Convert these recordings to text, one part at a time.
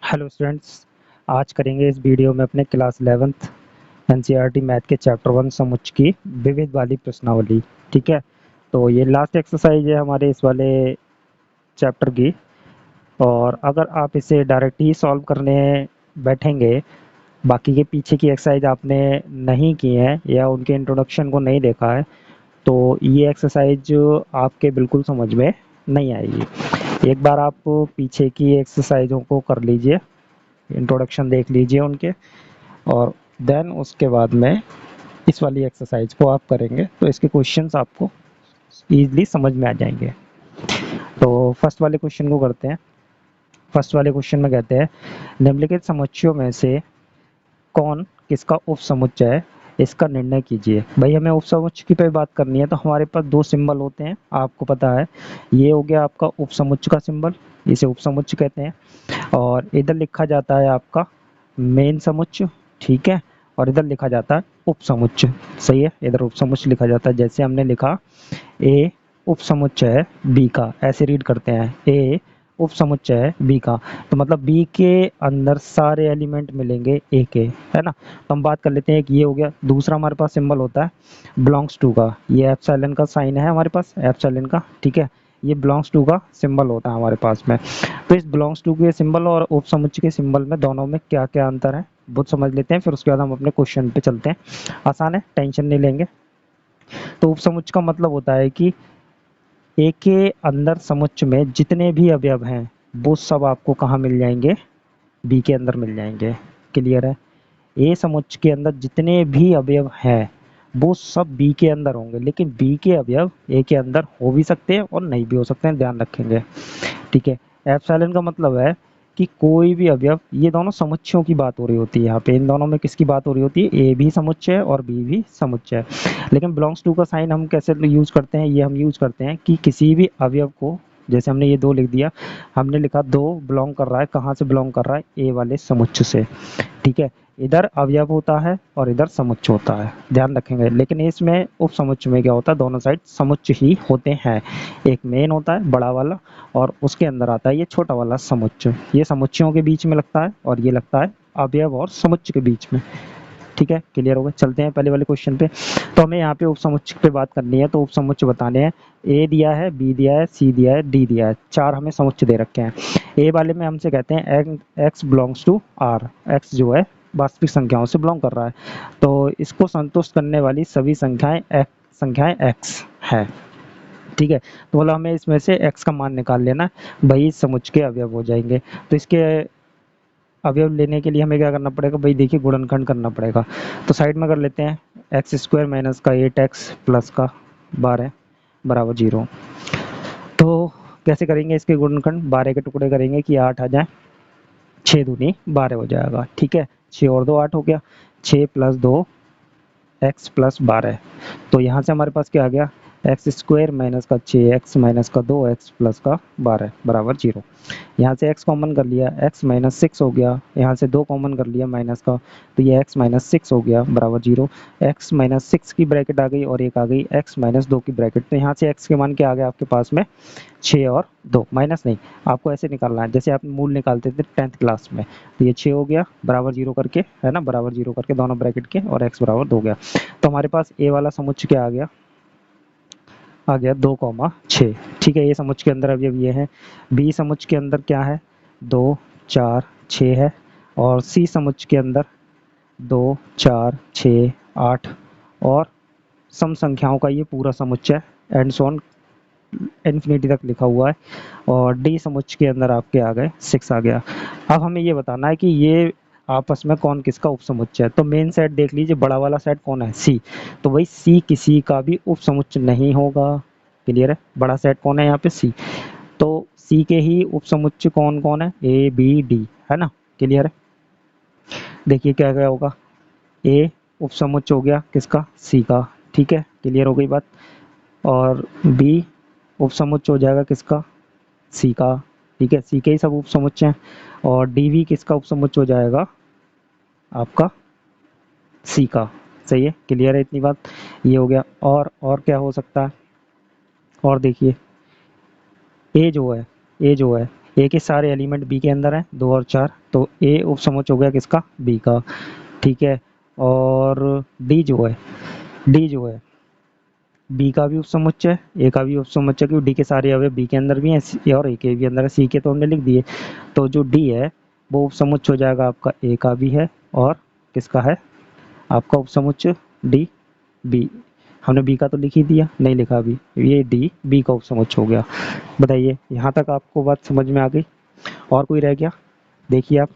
Hello students. आज करेंगे इस वीडियो में अपने क्लास 11th एनसीईआरटी मैथ के चैप्टर 1 समुच्च की विविध वाली प्रश्नावली। ठीक है, तो ये लास्ट एक्सरसाइज है हमारे इस वाले चैप्टर की। और अगर आप इसे डायरेक्ट ही सॉल्व करने बैठेंगे, बाकी के पीछे की एक्सरसाइज आपने नहीं की है या उनके इंट्रोडक्शन को नहीं देखा है, तो ये एक्सरसाइज आपके बिल्कुल समझ में नहीं आएगी। एक बार आप पीछे की एक्सरसाइजों को कर लीजिए, इंट्रोडक्शन देख लीजिए उनके, और देन उसके बाद में इस वाली एक्सरसाइज को आप करेंगे तो इसके क्वेश्चंस आपको ईजिली समझ में आ जाएंगे। तो फर्स्ट वाले क्वेश्चन को करते हैं। फर्स्ट वाले क्वेश्चन में कहते हैं, निम्नलिखित समुच्चयों में से कौन किसका उपसमुच्चय है, इसका निर्णय कीजिए। भाई हमें उपसमुच्चय की पे बात करनी है, तो हमारे पास दो सिंबल होते हैं, आपको पता है। ये हो गया आपका उपसमुच्चय का सिंबल, इसे उपसमुच्चय कहते हैं। और इधर लिखा जाता है आपका मेन समुच्चय, ठीक है, और इधर लिखा जाता है उपसमुच्चय। सही है, इधर उपसमुच्चय लिखा जाता है। जैसे हमने लिखा ए उपसमुच्चय है बी का, ऐसे रीड करते हैं, ए उपसमुच्चय है बी का, तो मतलब बी के अंदर सारे एलिमेंट मिलेंगे ए के, है ना। तो हम बात कर लेते हैं, एक ये हो गया। दूसरा हमारे पास सिंबल होता है बिलोंग्स टू का, ये एप्सिलॉन का साइन है हमारे पास, एप्सिलॉन का, ठीक है। ये बिलोंग्स टू का सिंबल होता है हमारे पास में। तो इस बिलोंग्स टू के सिंबल और उपसमुच्चय के सिंबल में दोनों में क्या क्या अंतर है वो समझ लेते हैं, फिर उसके बाद हम अपने क्वेश्चन पे चलते हैं। आसान है, टेंशन नहीं लेंगे। तो उपसमुच्चय का मतलब होता है कि ए के अंदर समुच्चय में जितने भी अवयव हैं वो सब आपको कहाँ मिल जाएंगे, बी के अंदर मिल जाएंगे। क्लियर है, ए समुच्चय के अंदर जितने भी अवयव हैं वो सब बी के अंदर होंगे, लेकिन बी के अवयव ए के अंदर हो भी सकते हैं और नहीं भी हो सकते हैं, ध्यान रखेंगे। ठीक है, एप्सिलॉन का मतलब है कि कोई भी अवयव, ये दोनों समुच्चयों की बात हो रही होती है यहाँ पे, इन दोनों में किसकी बात हो रही होती है, ए भी समुच्चय है और बी भी समुच्चय है। लेकिन बिलोंग्स टू का साइन हम कैसे यूज करते हैं, ये हम यूज करते हैं कि किसी भी अवयव को, जैसे हमने ये दो लिख दिया, हमने लिखा दो बिलोंग कर रहा है, कहाँ से बिलोंग कर रहा है, ए वाले समुच्चय से। ठीक है, इधर अवयव होता है और इधर समुच्चय होता है, ध्यान रखेंगे। लेकिन इसमें उप समुच्चय में क्या होता है, दोनों साइड समुच्चय ही होते हैं। एक मेन होता है बड़ा वाला, और उसके अंदर आता है ये छोटा वाला समुच्चय। ये समुच्चयों के बीच में लगता है और ये लगता है अवयव और समुच्चय के बीच में। ठीक है, क्लियर हो गया। चलते हैं पहले वाले क्वेश्चन पे। तो हमें यहाँ पे उपसमुच्चय पे बात करनी है, तो उपसमुच्चय बताने हैं। ए दिया है, बी दिया है, सी दिया है, डी दिया है, चार हमें समुच्चय दे रखे हैं। ए वाले में हमसे कहते हैं X belongs to R, X जो है वास्तविक संख्याओं से बिलोंग कर रहा है, तो इसको संतुष्ट करने वाली सभी संख्याएं एक्स है। ठीक है, तो बोला हमें इसमें से x का मान निकाल लेना है, भाई समुच्चय के अवयव हो जाएंगे। तो इसके अवयव लेने के लिए हमें क्या करना पड़ेगा, भाई देखिए गुणनखंड करना पड़ेगा। तो साइड में कर लेते हैं, एक्स स्क्वायर माइनस का 8x प्लस का 12 बराबर 0। तो कैसे करेंगे इसके गुणनखंड, 12 के टुकड़े करेंगे कि 8 आ जाए, 6 दूनी 12 हो जाएगा। ठीक है, 6 और 2 8 हो गया, 6 प्लस 2 एक्स प्लस 12। तो यहाँ से हमारे पास क्या आ गया, एक्स स्क्वायर माइनस का 6x माइनस का 2x प्लस का 12 बराबर 0। यहाँ से x कॉमन कर लिया, x माइनस 6 हो गया, यहाँ से 2 कॉमन कर लिया माइनस का, तो ये x माइनस 6 हो गया बराबर 0। x माइनस 6 की ब्रैकेट आ गई और एक आ गई x माइनस 2 की ब्रैकेट। तो यहाँ से x के मान क्या आ गया आपके पास में, 6 और 2, माइनस नहीं, आपको ऐसे निकालना है जैसे आप मूल निकालते थे 10th क्लास में। तो ये 6 हो गया बराबर 0 करके, है ना, बराबर 0 करके दोनों ब्रैकेट के, और x बराबर 2 हो गया। तो हमारे पास a वाला समुच्चय क्या आ गया 2,6। ठीक है, ये समुच्चय के अंदर अवयव ये है। बी समुच्चय के अंदर क्या है, 2 4 6 है, और सी समुच्चय के अंदर 2 4 6 8, और सम संख्याओं का ये पूरा समुच्चय एंड सो ऑन इन्फिनिटी तक लिखा हुआ है। और डी समुच्चय के अंदर आपके आ गए 6 आ गया। अब हमें ये बताना है कि ये आपस में कौन किसका उपसमुच्चय है। तो मेन सेट देख लीजिए, बड़ा वाला सेट कौन है, सी। तो वही सी किसी का भी उपसमुच्चय नहीं होगा। क्लियर है, बड़ा सेट कौन है यहाँ पे, सी। तो सी के ही उपसमुच्चय कौन कौन है, ए बी डी, है ना। क्लियर है, देखिए क्या क्या होगा, ए उपसमुच्चय हो गया किसका, सी का। ठीक है, क्लियर हो गई बात। और बी उपसमुच्चय हो जाएगा किसका, सी का। ठीक है, सी के ही सब उपसमुच्चय हैं। और डी भी किसका उपसमुच्चय हो जाएगा, आपका सी का। सही है, क्लियर है इतनी बात, ये हो गया। और क्या हो सकता है, और देखिए ए जो है ए के सारे एलिमेंट बी के अंदर हैं, 2 और 4, तो ए उपसमुच्चय हो गया किसका, बी का, ठीक है। और डी जो है बी का भी उपसमुच्चय है, ए का भी उपसमुच्चय, क्योंकि डी के सारे अवयव बी के अंदर भी हैं और ए के भी अंदर है, सी के तो हमने लिख दिए। तो जो डी है वो उपसमुच्चय हो जाएगा आपका ए का भी है और किसका है आपका उपसमुच्चय डी, बी। हमने बी का तो लिख ही दिया, नहीं लिखा अभी, ये डी बी का उपसमुच्चय हो गया। बताइए यहाँ तक आपको बात समझ में आ गई? और कोई रह गया? देखिए आप,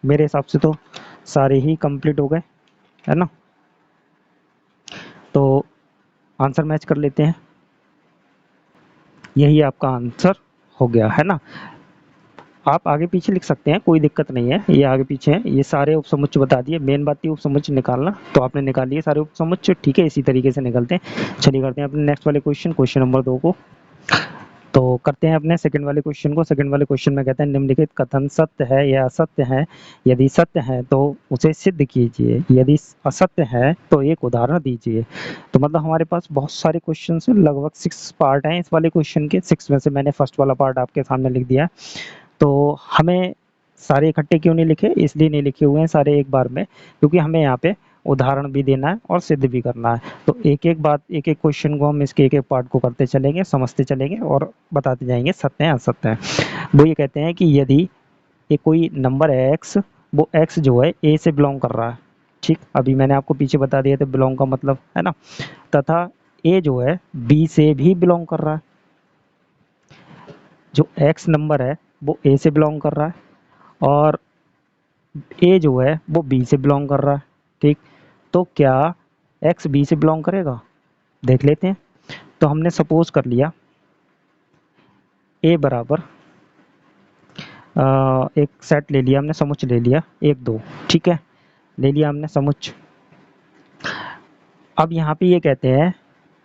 मेरे हिसाब से तो सारे ही कंप्लीट हो गए, है ना। तो आंसर मैच कर लेते हैं, यही आपका आंसर हो गया, है ना। आप आगे पीछे लिख सकते हैं, कोई दिक्कत नहीं है, ये आगे पीछे है, ये सारे उपसमुच्चय बता दिए। मेन बात थी उपसमुच्चय निकालना, तो आपने निकाल लिए सारे उपसमुच्चय, ठीक है। इसी तरीके से निकलते हैं। चलिए करते हैं अपने नेक्स्ट वाले क्वेश्चन नंबर 2 को। तो करते हैं अपने सेकंड वाले क्वेश्चन को। सेकंड वाले क्वेश्चन में कहते हैं निम्नलिखित कथन सत्य है या असत्य है, यदि सत्य है तो उसे सिद्ध कीजिए, यदि असत्य है तो एक उदाहरण दीजिए। तो मतलब हमारे पास बहुत सारे क्वेश्चन हैं, लगभग 6 पार्ट हैं इस वाले क्वेश्चन के। 6 में से मैंने फर्स्ट वाला पार्ट आपके सामने लिख दिया। तो हमें सारे इकट्ठे क्यों नहीं लिखे, इसलिए नहीं लिखे हुए हैं सारे एक बार में, क्योंकि हमें यहाँ पे उदाहरण भी देना है और सिद्ध भी करना है। तो एक एक बात, एक एक क्वेश्चन को हम इसके एक एक पार्ट को करते चलेंगे, समझते चलेंगे और बताते जाएंगे सत्य है असत्य है। वो ये कहते हैं कि यदि ये कोई नंबर है एक्स, वो एक्स जो है ए से बिलोंग कर रहा है, ठीक, अभी मैंने आपको पीछे बता दिया था बिलोंग का मतलब, है ना। तथा ए जो है बी से भी बिलोंग कर रहा है, जो एक्स नंबर है वो ए से बिलोंग कर रहा है और ए जो है वो बी से बिलोंग कर रहा है, ठीक। तो क्या एक्स बी से बिलोंग करेगा, देख लेते हैं। तो हमने सपोज कर लिया ए बराबर एक सेट ले लिया हमने, समुच्चय ले लिया 1 2, ठीक है, ले लिया हमने समुच्चय। अब यहाँ पे ये कहते हैं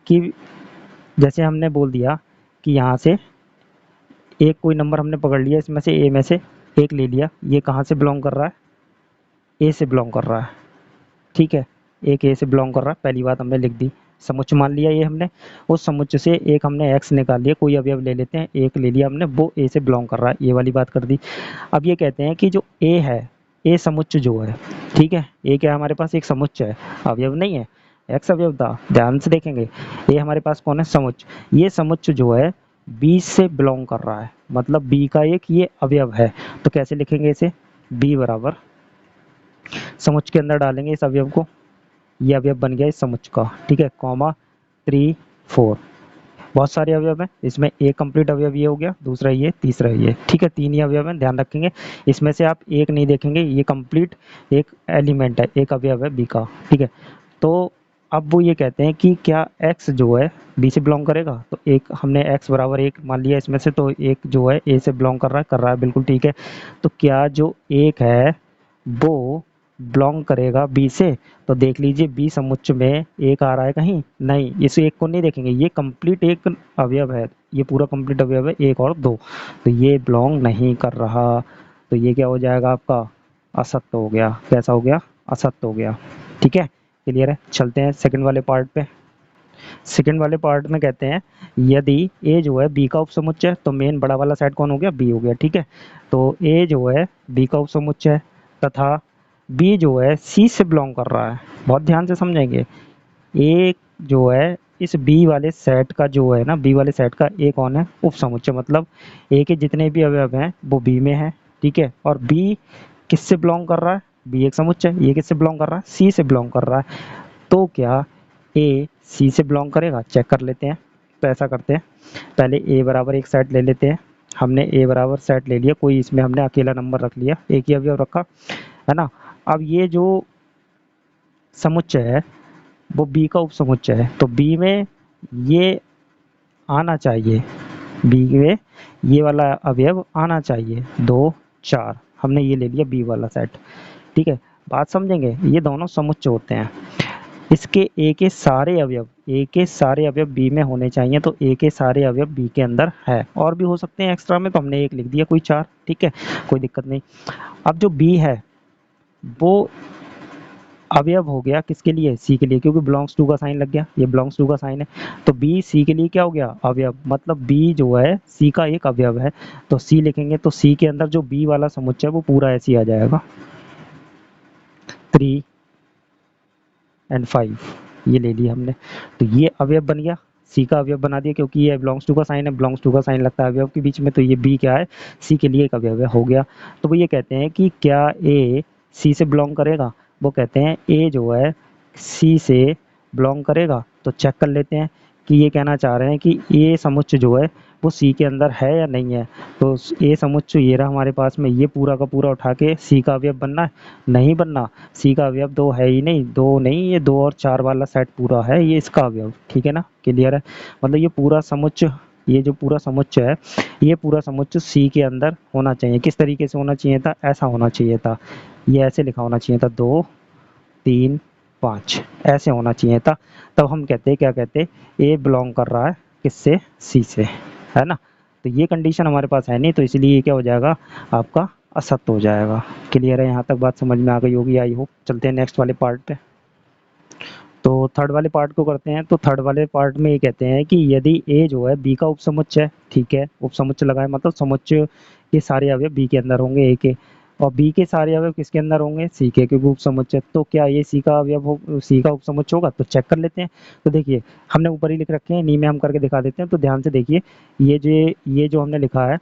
कि जैसे हमने बोल दिया कि यहाँ से एक कोई नंबर हमने पकड़ लिया, इसमें से ए में से एक ले लिया, ये कहाँ से बिलोंग कर रहा है, ए से बिलोंग कर रहा है, ठीक है। एक ए से बिलोंग कर रहा है, पहली बात हमने लिख दी। समुच्चय मान लिया ये हमने, उस समुच्चय से एक हमने एक्स निकाल लिया, कोई अवयव ले लेते हैं, एक ले लिया हमने, वो ए से बिलोंग कर रहा है, ये वाली बात कर दी। अब ये कहते हैं कि जो ए है, ए समुच्चय जो है, ठीक है, ए क्या हमारे पास एक समुच्चय है, अवयव नहीं है, एक्स अवयव था, ध्यान से देखेंगे। ए हमारे पास कौन है, समुच्चय। ये समुच्चय जो है बी से बिलोंग कर रहा है, मतलब बी का एक ये अवयव है। तो कैसे लिखेंगे इसे, बी बराबर समुच्चय के अंदर डालेंगे इस अवयव को, ये अवयव बन गया इस समुच्चय का, ठीक है, कॉमा 3 4। बहुत सारे अवयव हैं, इसमें एक कंप्लीट अवयव ये हो गया, दूसरा ये, तीसरा ये, ठीक है, 3 ही अवयव हैं, ध्यान रखेंगे। इसमें से आप एक नहीं देखेंगे, ये कंप्लीट एक एलिमेंट है, एक अवयव है बी का, ठीक है। तो अब वो ये कहते हैं कि क्या x जो है b से बिलोंग करेगा, तो एक हमने x बराबर 1 मान लिया इसमें से, तो एक जो है a से बिलोंग कर रहा है, बिल्कुल ठीक है। तो क्या जो एक है वो बिलोंग करेगा बी से, तो देख लीजिए बी समुच्चय में एक आ रहा है कहीं, नहीं, इस एक को नहीं देखेंगे, ये कंप्लीट एक अवयव है, ये पूरा कंप्लीट अवयव है 1 और 2, तो ये बिलोंग नहीं कर रहा। तो ये क्या हो जाएगा आपका, असत्य हो गया। कैसा हो गया, असत्य हो गया, ठीक है, क्लियर है। चलते हैं सेकंड वाले पार्ट पे। सेकंड वाले पार्ट में कहते हैं यदि ए जो है बी का उपसमुच्चय है, तो मेन बड़ा वाला सेट कौन हो गया, बी हो गया, ठीक है। तो ए जो है बी का उपसमुच्चय है तथा बी जो है सी से बिलोंग कर रहा है, बहुत ध्यान से समझेंगे। ए जो है इस बी वाले सेट का जो है ना, बी वाले सेट का ए कौन है, उपसमुच्चय, मतलब ए के जितने भी अवयव हैं वो बी में है, ठीक है। और बी किससे बिलोंग कर रहा है, बी एक समुच्चय, ये किससे बिलोंग कर रहा है, सी से बिलोंग कर रहा है। तो क्या ए सी से बिलोंग करेगा, चेक कर लेते हैं। तो ऐसा करते हैं, पहले ए बराबर एक सेट ले लेते हैं। हमने ए बराबर सेट ले लिया, कोई इसमें हमने अकेला नंबर रख लिया, एक ही अवयव रखा, है ना। अब ये जो समुच्चय है वो बी का उपसमुच्चय है, तो बी में ये आना चाहिए, बी में ये वाला अवयव आना चाहिए, 2 4, हमने ये ले लिया बी वाला सेट, ठीक है। बात समझेंगे, ये दोनों समुच्चय होते हैं, इसके ए के सारे अवयव, ए के सारे अवयव बी में होने चाहिए, तो ए के सारे अवयव बी के अंदर है, और भी हो सकते हैं एक्स्ट्रा में, तो हमने एक लिख दिया, कोई 4, ठीक है, कोई दिक्कत नहीं। अब जो बी है वो अवयव हो गया किसके लिए, सी के लिए, क्योंकि बिलोंग्स टू का साइन लग गया, ये बिलोंग्स टू का साइन है, तो बी सी के लिए क्या हो गया, अवयव, मतलब बी जो है सी का एक अवयव है, तो सी लिखेंगे, तो सी के अंदर जो बी वाला समुच्चय है वो पूरा ऐसे ही आ जाएगा, 3 एंड 5, ये ले लिया हमने, तो ये अवयव बन गया, सी का अवयव बना दिया, क्योंकि ये बिलोंग्स टू का साइन है, बिलोंग्स टू का साइन लगता है अवयव के बीच में, तो ये बी क्या है, सी के लिए एक अवयव है, हो गया। तो वो ये कहते हैं कि क्या ए सी से बिलोंग करेगा, वो कहते हैं ए जो है सी से बिलोंग करेगा, तो चेक कर लेते हैं कि ये कहना चाह रहे हैं कि ए समुच्चय जो है वो सी के अंदर है या नहीं है, तो ए समुच्चय ये रहा हमारे पास में, ये पूरा का पूरा उठा के सी का अवयव बनना है, नहीं बनना, सी का अवयव दो है ही नहीं, दो नहीं, ये 2 और 4 वाला सेट पूरा है, ये इसका अवयव, ठीक है ना, क्लियर है, मतलब ये पूरा समुच्चय, ये जो पूरा समुच्चय है, ये पूरा समुच्चय सी के अंदर होना चाहिए, किस तरीके से होना चाहिए था, ऐसा होना चाहिए था, ये ऐसे लिखा होना चाहिए था, 2 3 5 ऐसे होना चाहिए था, तब हम कहते क्या कहते, ए बिलोंग कर रहा है किससे, सी से, है ना, तो ये कंडीशन हमारे पास है नहीं, तो इसलिए ये क्या हो जाएगा आपका असत्य हो जाएगा, क्लियर है, यहाँ तक बात समझ में आ गई होगी आई होप। चलते हैं नेक्स्ट वाले पार्ट पे, तो थर्ड वाले पार्ट को करते हैं, तो थर्ड वाले पार्ट में ये कहते हैं कि यदि ए जो है बी का उपसमुच्चय है, ठीक है, उपसमुच्चय लगाए मतलब समुच्चय के सारे अवयव बी के अंदर होंगे, ए के, और बी के सारे अवयव किसके अंदर होंगे, सी के, क्योंकि उपसमुच्चय, तो क्या ये सी का अवयव हो, सी का उपसमुच्चय होगा, तो चेक कर लेते हैं। तो देखिए हमने ऊपर ही लिख रखे हैं, इन्हीं में हम करके दिखा देते हैं, तो ध्यान से देखिए, ये जो हमने लिखा है,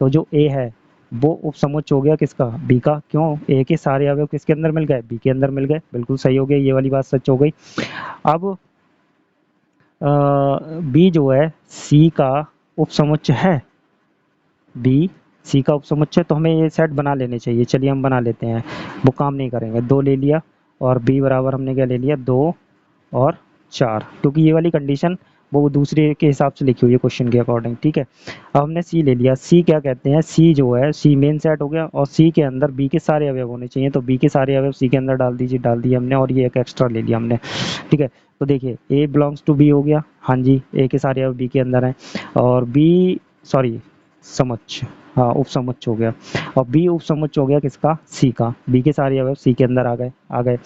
तो जो ए है वो उपसमुच्चय हो गया किसका, बी का, क्यों, ए के सारे अवयव किसके अंदर मिल गए, बी के अंदर मिल गए, बिल्कुल सही हो गया, ये वाली बात सच हो गई। अब बी जो है सी का उपसमुच्चय है, बी सी का उपसमुच्चय, तो हमें ये सेट बना लेने चाहिए, चलिए हम बना लेते हैं, वो काम नहीं करेंगे, 2 ले लिया, और बी बराबर हमने क्या ले लिया, 2 और 4, क्योंकि ये वाली कंडीशन वो दूसरे के हिसाब से लिखी हुई है क्वेश्चन के अकॉर्डिंग, ठीक है। अब हमने सी ले लिया, सी क्या कहते हैं, सी जो है सी मेन सेट हो गया, और सी के अंदर बी के सारे अवयव होने चाहिए, तो बी के सारे अवयव सी के अंदर डाल दीजिए, डाल दिए हमने, और ये एक एक्स्ट्रा ले लिया हमने, ठीक है। तो देखिए ए बिलोंग्स टू बी हो गया, हाँ जी, ए के सारे अवयव बी के अंदर हैं, और बी सॉरी समुच्चय, हाँ उपसमुच्चय हो गया, और बी उपसमुच्चय हो गया किसका, सी का, बी के सारे अवयव सी के अंदर आ गए,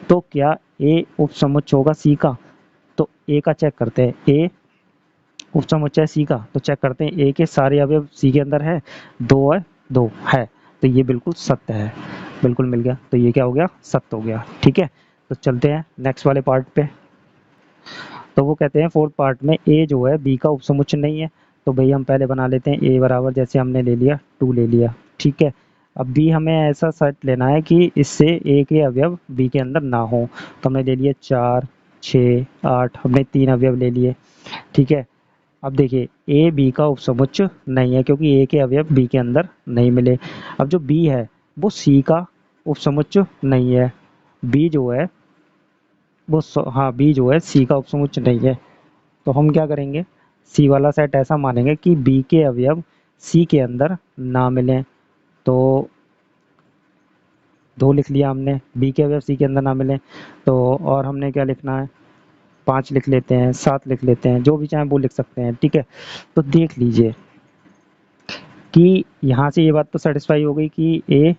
तो क्या ए उपसमुच्चय होगा सी का, तो ए का चेक करते हैं, ए उपसमुच्चय सी का, तो चेक करते हैं ए के सारे अवयव सी के अंदर है, 2 है, 2 है, तो ये बिल्कुल सत्य है, बिल्कुल मिल गया, तो ये क्या हो गया, सत्य हो गया, ठीक है। तो चलते हैं नेक्स्ट वाले पार्ट पे, तो वो कहते हैं फोर्थ पार्ट में ए जो है बी का उपसमुच्चय नहीं है, तो भाई हम पहले बना लेते हैं, ए बराबर जैसे हमने ले लिया 2 ले लिया, ठीक है। अब बी हमें ऐसा सेट लेना है कि इससे ए के अवयव बी के अंदर ना हो, तो हमने ले लिया 4 6 8, हमने 3 अवयव ले लिए, ठीक है। अब देखिए ए बी का उपसमुच्चय नहीं है, क्योंकि ए के अवयव बी के अंदर नहीं मिले। अब जो बी है वो सी का उपसमुच्चय नहीं है, बी जो है वो हाँ बी जो है सी का उपसमुच्चय नहीं है, तो हम क्या करेंगे, सी वाला सेट ऐसा मानेंगे कि बी के अवयव सी के अंदर ना मिलें, तो 2 लिख लिया हमने, बी के अवयव सी के अंदर ना मिलें, तो और हमने क्या लिखना है, 5 लिख लेते हैं, 7 लिख लेते हैं, जो भी चाहें वो लिख सकते हैं, ठीक है। तो देख लीजिए कि यहाँ से ये बात तो सेटिस्फाई हो गई कि ए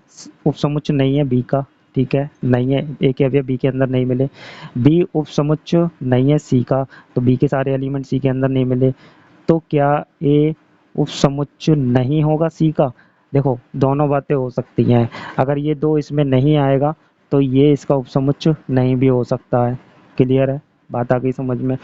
उपसमुच्चय नहीं है बी का, ठीक है, नहीं है, ए के अवयव बी के अंदर नहीं मिले, बी उपसमुच्चय नहीं है सी का, तो बी के सारे एलिमेंट सी के अंदर नहीं मिले, तो क्या ए उपसमुच्चय नहीं होगा सी का, देखो दोनों बातें हो सकती हैं, अगर ये 2 इसमें नहीं आएगा तो ये इसका उपसमुच्चय नहीं भी हो सकता है, क्लियर है, बात आ गई समझ में,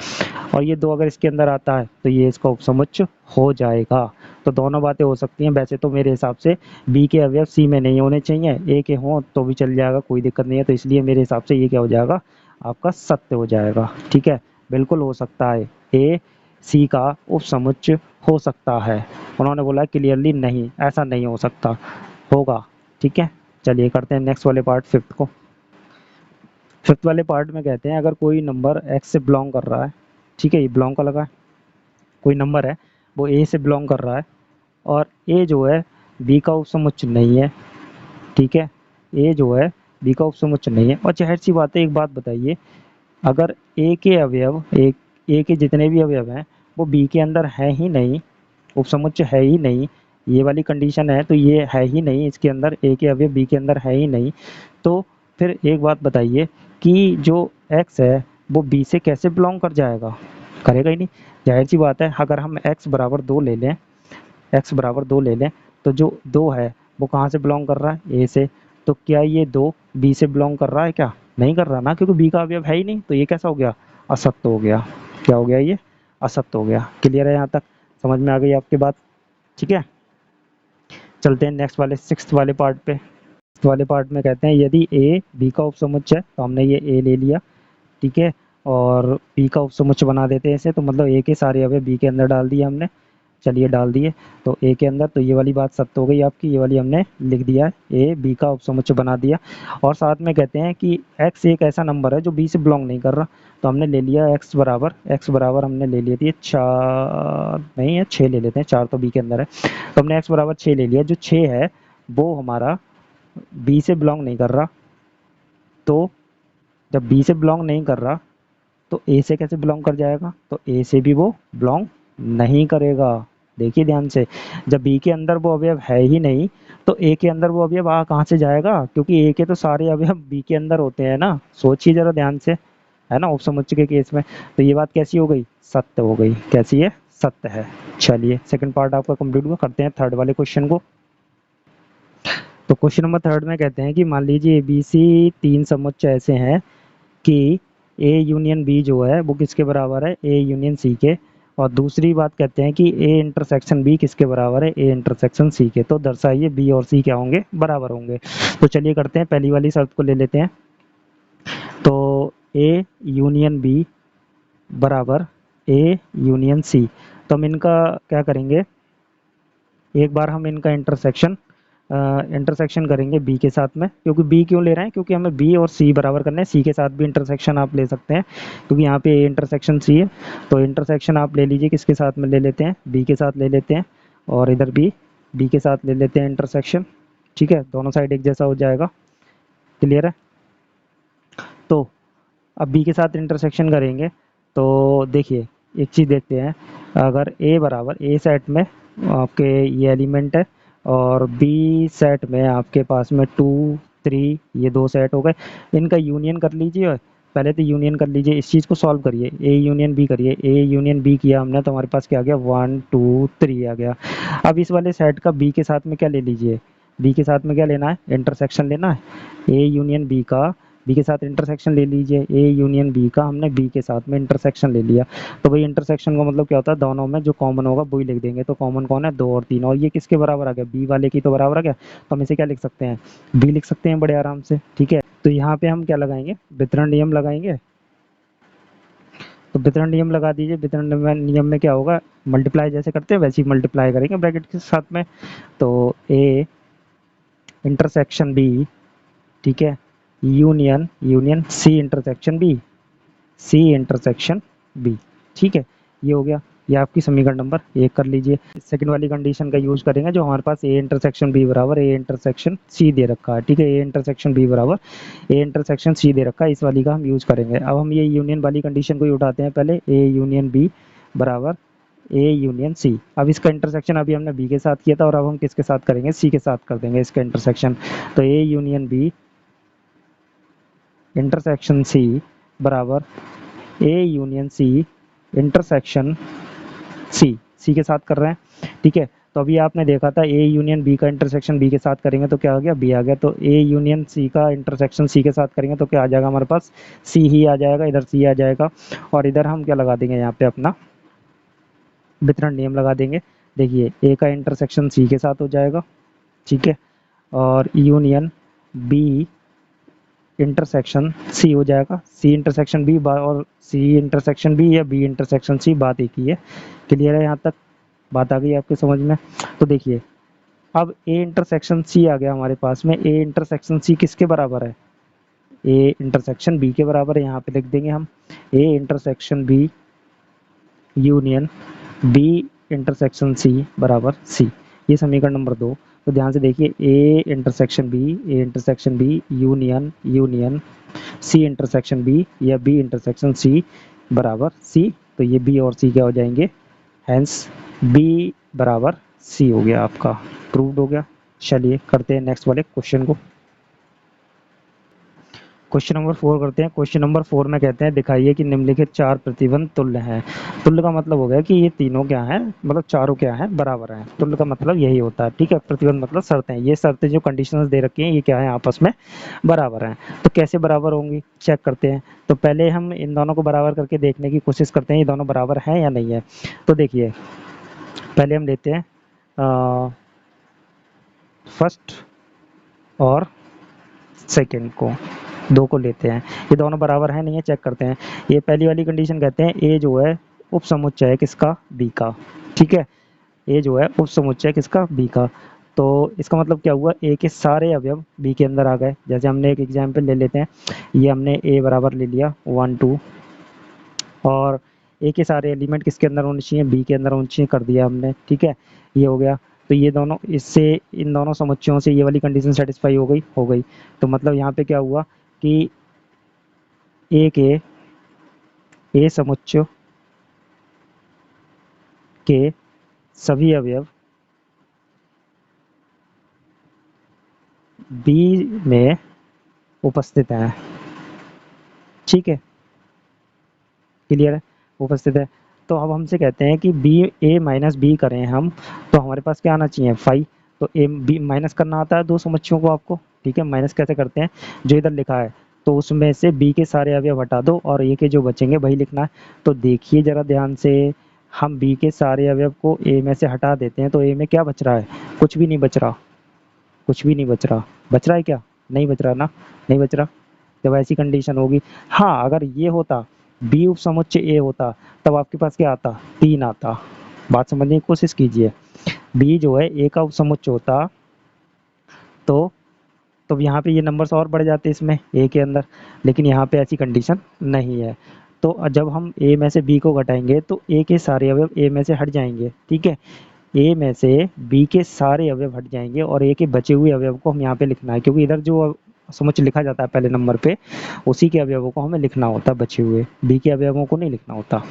और ये 2 अगर इसके अंदर आता है तो ये इसका उपसमुच्चय हो जाएगा, तो दोनों बातें हो सकती हैं। वैसे तो मेरे हिसाब से बी के अवयव सी में नहीं होने चाहिए, ए के हों तो भी चल जाएगा, कोई दिक्कत नहीं है, तो इसलिए मेरे हिसाब से ये क्या हो जाएगा, आपका सत्य हो जाएगा, ठीक है। बिल्कुल हो सकता है ए सी का उपसमुच्चय हो सकता है, उन्होंने बोला क्लियरली नहीं, ऐसा नहीं हो सकता, होगा, ठीक है। चलिए करते हैं नेक्स्ट वाले पार्ट, फिफ्थ को। फिफ्थ वाले पार्ट में कहते हैं अगर कोई नंबर एक्स से बिलोंग कर रहा है, ठीक है, ये बिलोंग का लगा है, कोई नंबर है वो ए से बिलोंग कर रहा है, और ए जो है बी का उपसमुच्चय नहीं है, ठीक है, ए जो है बी का उपसमुच्चय नहीं है, और जाहिर सी बात है, एक बात बताइए, अगर ए के अवयव ए के जितने भी अवयव हैं वो बी के अंदर है ही नहीं, उपसमुच्चय है ही नहीं, ये वाली कंडीशन है, तो ये है ही नहीं इसके अंदर, ए के अवयव बी के अंदर है ही नहीं, तो फिर एक बात बताइए कि जो x है वो b से कैसे बिलोंग कर जाएगा, करेगा ही नहीं। जाहिर सी बात है, अगर हम x बराबर 2 ले लें, x बराबर 2 ले लें, तो जो 2 है वो कहाँ से बिलोंग कर रहा है, a से। तो क्या ये 2 b से बिलोंग कर रहा है क्या, नहीं कर रहा ना, क्योंकि b का अवयव है ही नहीं। तो ये कैसा हो गया, असत्य हो गया। क्या हो गया, ये असत्य हो गया। क्लियर है, यहाँ तक समझ में आ गई आपकी बात, ठीक है। चलते हैं नेक्स्ट वाले 6th वाले पार्ट पे। वाले पार्ट में कहते हैं यदि a b का उपसमुच्चय है, तो हमने ये a ले लिया, ठीक है, और b का उपसमुच्चय बना देते हैं इसे, तो मतलब a के सारे अवयव b के अंदर डाल दिए हमने। चलिए डाल दिए, तो a के अंदर, तो ये वाली बात सत्य हो गई आपकी, ये वाली हमने लिख दिया है, a b का उपसमुच्चय बना दिया। और साथ में कहते हैं कि x एक ऐसा नंबर है जो b से बिलोंग नहीं कर रहा, तो हमने ले लिया x बराबर हमने ले लिए थे 4 नहीं है 6 ले लेते हैं, 4 तो b के अंदर है, तो हमने x बराबर 6 ले लिया। जो 6 है वो हमारा b से बिलोंग नहीं कर रहा, तो जब b से बिलोंग नहीं कर रहा तो a से कैसे बिलोंग कर जाएगा, तो a से भी वो बिलोंग नहीं करेगा। देखिए ध्यान से, जब b के अंदर वो अवयव है ही नहीं, तो a के अंदर वो अवयव आ कहाँ से जाएगा, क्योंकि a के तो सारे अवयव b के अंदर होते हैं ना। सोचिए जरा ध्यान से, है ना, उपसमुच्चय के केस में। तो ये बात कैसी हो गई, सत्य हो गई। कैसी है, सत्य है। चलिए सेकंड पार्ट आपका कंप्लीट हुआ, करते हैं थर्ड वाले क्वेश्चन को। तो क्वेश्चन नंबर थर्ड में कहते हैं कि मान लीजिए ABC 3 समुच्चय ऐसे हैं कि A यूनियन B जो है वो किसके बराबर है, A यूनियन C के। और दूसरी बात कहते हैं कि A इंटरसेक्शन B किसके बराबर है, A इंटरसेक्शन C के। तो दर्शाइए B और C क्या होंगे, बराबर होंगे। तो चलिए करते हैं, पहली वाली शर्त को ले लेते हैं। तो A यूनियन B बराबर A यूनियन C। तो हम इनका क्या करेंगे, एक बार हम इनका इंटरसेक्शन करेंगे b के साथ में। क्योंकि b क्यों ले रहे हैं, क्योंकि हमें b और c बराबर करना है। c के साथ भी इंटरसेक्शन आप ले सकते हैं, क्योंकि यहाँ पे a इंटरसेक्शन c है। तो इंटरसेक्शन आप ले लीजिए, किसके साथ में ले लेते हैं, b के साथ ले लेते हैं, और इधर भी b के साथ ले लेते हैं इंटरसेक्शन, ठीक है। दोनों साइड एक जैसा हो जाएगा। क्लियर है। तो अब b के साथ इंटरसेक्शन करेंगे, तो देखिए एक चीज़ देखते हैं। अगर a बराबर a सेट में आपके ये एलिमेंट है, और b सेट में आपके पास में 2 3 ये 2 सेट हो गए, इनका यूनियन कर लीजिए। पहले तो यूनियन कर लीजिए, इस चीज़ को सॉल्व करिए, a यूनियन b करिए। a यूनियन b किया हमने, तो हमारे पास क्या आ गया, 1 2 3 आ गया। अब इस वाले सेट का b के साथ में क्या ले लीजिए, b के साथ में क्या लेना है, इंटरसेक्शन लेना है। a यूनियन b का बी के साथ इंटरसेक्शन ले लीजिए, ए यूनियन बी का हमने बी के साथ में इंटरसेक्शन ले लिया। तो भाई इंटरसेक्शन का मतलब क्या होता है, दोनों में जो कॉमन होगा वही लिख देंगे। तो कॉमन कौन है, 2 और 3, और ये किसके बराबर आ गया, बी वाले की तो बराबर आ गया। तो हम इसे क्या लिख सकते हैं, बी लिख सकते हैं बड़े आराम से, ठीक है। तो यहाँ पे हम क्या लगाएंगे, वितरण नियम लगाएंगे। तो वितरण नियम लगा दीजिए। वितरण नियम में क्या होगा, मल्टीप्लाई जैसे करते हैं वैसे ही मल्टीप्लाई करेंगे ब्रैकेट के साथ में। तो ए इंटरसेक्शन बी, ठीक है, union C intersection B, C intersection B, ठीक है। ये हो गया, ये आपकी समीकरण नंबर 1 कर लीजिए। सेकंड वाली कंडीशन का यूज करेंगे, जो हमारे पास ए इंटरसेक्शन बी बराबर ए इंटरसेक्शन सी दे रखा है, ठीक है। ए इंटरसेक्शन बी बराबर ए इंटरसेक्शन सी दे रखा है, इस वाली का हम यूज करेंगे। अब हम ये यूनियन वाली कंडीशन को ही उठाते हैं पहले, ए यूनियन बी बराबर ए यूनियन सी। अब इसका इंटरसेक्शन अभी हमने बी के साथ किया था, और अब हम किसके साथ करेंगे, सी के साथ कर देंगे इसका इंटरसेक्शन। तो A union B intersection C बराबर A union C intersection C के साथ कर रहे हैं, ठीक है। तो अभी आपने देखा था ए यूनियन बी का इंटरसेक्शन बी के साथ करेंगे तो क्या आ गया, बी आ गया। तो ए यूनियन सी का इंटरसेक्शन सी के साथ करेंगे तो क्या आ जाएगा, हमारे पास सी ही आ जाएगा, इधर सी आ जाएगा। और इधर हम क्या लगा देंगे, यहाँ पे अपना वितरण नियम लगा देंगे। देखिए ए का इंटरसेक्शन सी के साथ हो जाएगा, ठीक है, और यूनियन बी इंटरसेक्शन सी हो जाएगा, सी इंटरसेक्शन बी और सी इंटरसेक्शन बी या बी इंटरसेक्शन सी, बात एक ही है। क्लियर है, यहाँ तक बात आ गई आपके समझ में। तो देखिए अब ए इंटरसेक्शन सी आ गया हमारे पास में, ए इंटरसेक्शन सी किसके बराबर है, ए इंटरसेक्शन बी के बराबर है। यहाँ पे लिख देंगे हम A intersection B union B intersection C बराबर सी। ये समीकरण नंबर 2। तो ध्यान से देखिए, A intersection B union C intersection B या बी इंटरसेक्शन सी बराबर सी। तो ये बी और सी क्या हो जाएंगे, हैंस बी बराबर सी हो गया, आपका प्रूव्ड हो गया। चलिए करते हैं नेक्स्ट वाले क्वेश्चन को। क्वेश्चन नंबर 4 करते हैं। क्वेश्चन नंबर 4 में कहते हैं दिखाइए कि निम्नलिखित चार प्रतिबंध तुल्य हैं। तुल्य का मतलब हो गया कि ये तीनों क्या हैं, मतलब चारों क्या हैं, बराबर हैं। तुल्य का मतलब यही होता है, ठीक है। प्रतिबंध मतलब शर्तें, ये शर्तें जो कंडीशंस दे रखी हैं ये क्या है, आपस में बराबर हैं। तो कैसे बराबर होंगी चेक करते हैं। तो पहले हम इन दोनों को बराबर करके देखने की कोशिश करते हैं ये दोनों बराबर हैं या नहीं है। तो देखिए पहले हम लेते हैं फर्स्ट और सेकेंड को, दो को लेते हैं, ये दोनों बराबर हैं नहीं है, चेक करते हैं। ये पहली वाली कंडीशन कहते हैं ए जो है उप समुच्चय है किसका, बी का, ठीक है। ए जो है उप समुच्चय किसका, बी का। तो इसका मतलब क्या हुआ, ए के सारे अवयव बी के अंदर आ गए। जैसे हमने एक एग्जाम्पल ले लेते हैं, ये हमने ए बराबर ले लिया 1 2, और ए के सारे एलिमेंट किसके अंदर होने चाहिए, बी के अंदर होने चाहिए, कर दिया हमने, ठीक है। ये हो गया। तो ये दोनों, इससे इन दोनों समुच्चयों से ये वाली कंडीशन सेटिस्फाई हो गई। तो मतलब यहाँ पे क्या हुआ कि ए के ए समुच्चय के सभी अवयव बी में उपस्थित हैं, ठीक है, क्लियर है, उपस्थित है। तो अब हमसे कहते हैं कि बी ए माइनस बी करें हम, तो हमारे पास क्या आना चाहिए, फाइव। तो ए बी माइनस करना आता है दो समुच्चयों को आपको, ठीक है। माइनस कैसे करते हैं, जो इधर लिखा है तो उसमें से बी के सारे अवयव हटा दो और ए के जो बचेंगे वही लिखना है। तो देखिए जरा ध्यान से, हम बी के सारे अवयव को ए में से हटा देते हैं तो ए में क्या बच रहा है, कुछ भी नहीं बच रहा, कुछ भी नहीं बच रहा। बच रहा है क्या, नहीं बच रहा ना, नहीं बच रहा। जब ऐसी कंडीशन होगी, हाँ अगर ये होता बी उप समुच्चय ए होता तब आपके पास क्या आता, तीन आता। बात समझने की कोशिश कीजिए, बी जो है ए का उप समुच्चय होता तो यहाँ पे ये नंबर्स और बढ़ जाते इसमें ए के अंदर, लेकिन यहाँ पे ऐसी कंडीशन नहीं है। तो जब हम ए में से बी को घटाएंगे तो ए के सारे अवयव ए में से हट जाएंगे, ठीक है। ए में से बी के सारे अवयव हट जाएंगे और ए के बचे हुए अवयव को हम यहाँ पे लिखना है, क्योंकि इधर जो समुच्चय लिखा जाता है पहले नंबर पे उसी के अवयवों को हमें लिखना होता है, बचे हुए बी के अवयवों को नहीं लिखना होता।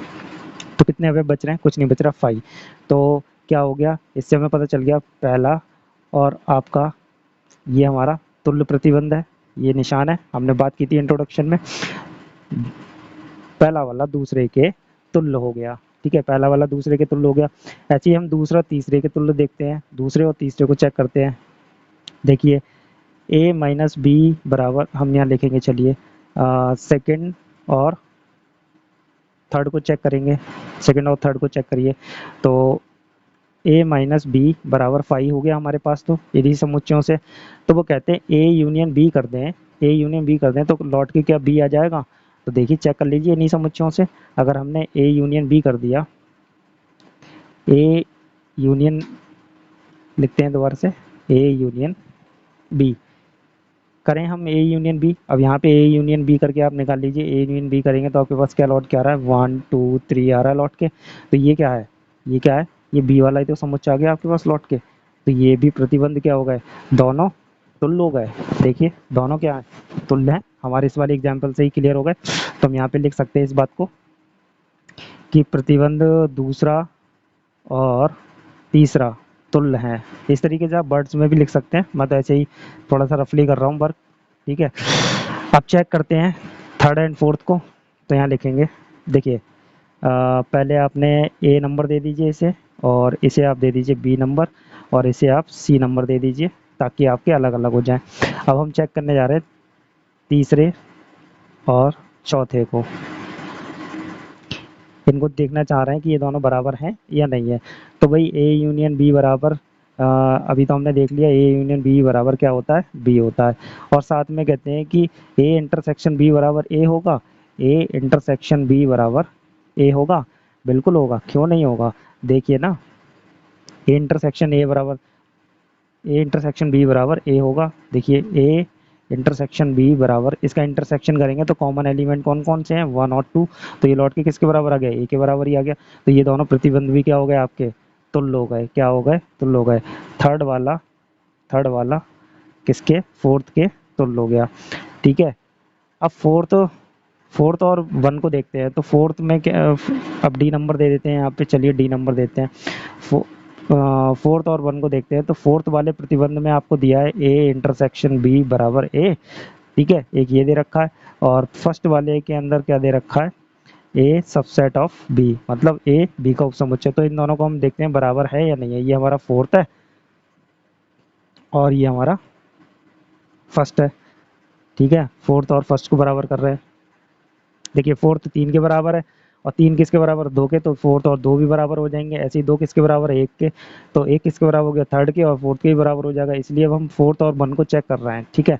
तो कितने अवयव बच रहे हैं, कुछ नहीं बच रहा, 5। तो क्या हो गया, इससे हमें पता चल गया पहला और आपका ये हमारा तुल्य प्रतिबंध है, ये निशान है, हमने बात की थी इंट्रोडक्शन में। पहला वाला दूसरे के तुल्य हो गया, ठीक है, पहला वाला दूसरे के तुल्य हो गया। ऐसे ही हम दूसरा तीसरे के तुल्य देखते हैं, दूसरे और तीसरे को चेक करते हैं। देखिए ए माइनस बी बराबर, हम यहाँ लिखेंगे, चलिए सेकेंड और थर्ड को चेक करेंगे, सेकेंड और थर्ड को चेक करिए। तो ए माइनस बी बराबर 5 हो गया हमारे पास, तो यदि समुच्चयों से, तो वो कहते हैं ए यूनियन बी कर दें, ए यूनियन बी कर दें तो लौट के क्या बी आ जाएगा। तो देखिए चेक कर लीजिए इन्हीं समुच्चयों से, अगर हमने ए यूनियन बी कर दिया, ए यूनियन लिखते हैं दोबारा से, ए यूनियन बी करें हम, ए यूनियन बी। अब यहाँ पे ए यूनियन बी करके आप निकाल लीजिए, ए यूनियन बी करेंगे तो आपके पास क्या लौट के आ रहा है, 1 2 3 आ रहा है लौट के। तो ये क्या है, ये क्या है, ये बी वाला ही तो समुच्चय आ गया आपके पास लौट के। तो ये भी प्रतिबंध क्या हो गए, दोनों तुल्य हो गए। देखिए दोनों क्या है, तुल्य है, हमारे इस वाले एग्जाम्पल से ही क्लियर हो गए। तो हम यहाँ पे लिख सकते हैं इस बात को कि प्रतिबंध दूसरा और तीसरा तुल्य हैं। इस तरीके से आप वर्ड्स में भी लिख सकते हैं, मैं तो ऐसे ही थोड़ा सा रफली कर रहा हूँ वर्क, ठीक है। अब चेक करते हैं थर्ड एंड फोर्थ को। तो यहाँ लिखेंगे, देखिए पहले आपने ए नंबर दे दीजिए इसे, और इसे आप दे दीजिए बी नंबर, और इसे आप सी नंबर दे दीजिए, ताकि आपके अलग अलग हो जाएं। अब हम चेक करने जा रहे हैं तीसरे और चौथे को, इनको देखना चाह रहे हैं कि ये दोनों बराबर हैं या नहीं है। तो भाई ए यूनियन बी बराबर, अभी तो हमने देख लिया ए यूनियन बी बराबर क्या होता है, बी होता है। और साथ में कहते हैं कि ए इंटरसेक्शन बी बराबर ए होगा, ए इंटरसेक्शन बी बराबर ए होगा, बिल्कुल होगा, क्यों नहीं होगा। देखिए ना, ए इंटरसेक्शन ए बराबर, ए इंटरसेक्शन बी बराबर ए होगा। देखिए ए इंटरसेक्शन बी बराबर, इसका इंटरसेक्शन करेंगे तो कॉमन एलिमेंट कौन कौन से हैं, 1 और 2। तो ये लौट के किसके बराबर आ गया, ए के बराबर ही आ गया। तो ये दोनों प्रतिबंध भी क्या हो गए आपके, तुल्य हो गए, क्या हो गए, तुल्य हो गए। थर्ड वाला किसके, फोर्थ के तुल्य हो गया, ठीक है। अब फोर्थ और 1 को देखते हैं। तो फोर्थ में क्या, अब डी नंबर दे देते हैं यहाँ पे, चलिए डी नंबर देते हैं। फोर्थ और 1 को देखते हैं। तो फोर्थ वाले प्रतिबंध में आपको दिया है ए इंटरसेक्शन बी बराबर ए, ठीक है, एक ये दे रखा है और फर्स्ट वाले के अंदर क्या दे रखा है, ए सबसेट ऑफ बी, मतलब ए बी का उपसमुच्चय। तो इन दोनों को हम देखते हैं बराबर है या नहीं है। ये हमारा फोर्थ है और ये हमारा फर्स्ट है। ठीक है, फोर्थ और फर्स्ट को बराबर कर रहे हैं। देखिए फोर्थ 3 के बराबर है और 3 किसके बराबर, 2 के, तो फोर्थ और 2 भी बराबर हो जाएंगे। ऐसे ही 2 किसके बराबर है, 1 के, तो 1 किसके बराबर हो गया, थर्ड के, और फोर्थ के भी बराबर हो जाएगा। इसलिए अब हम फोर्थ और 1 को चेक कर रहे हैं। ठीक है,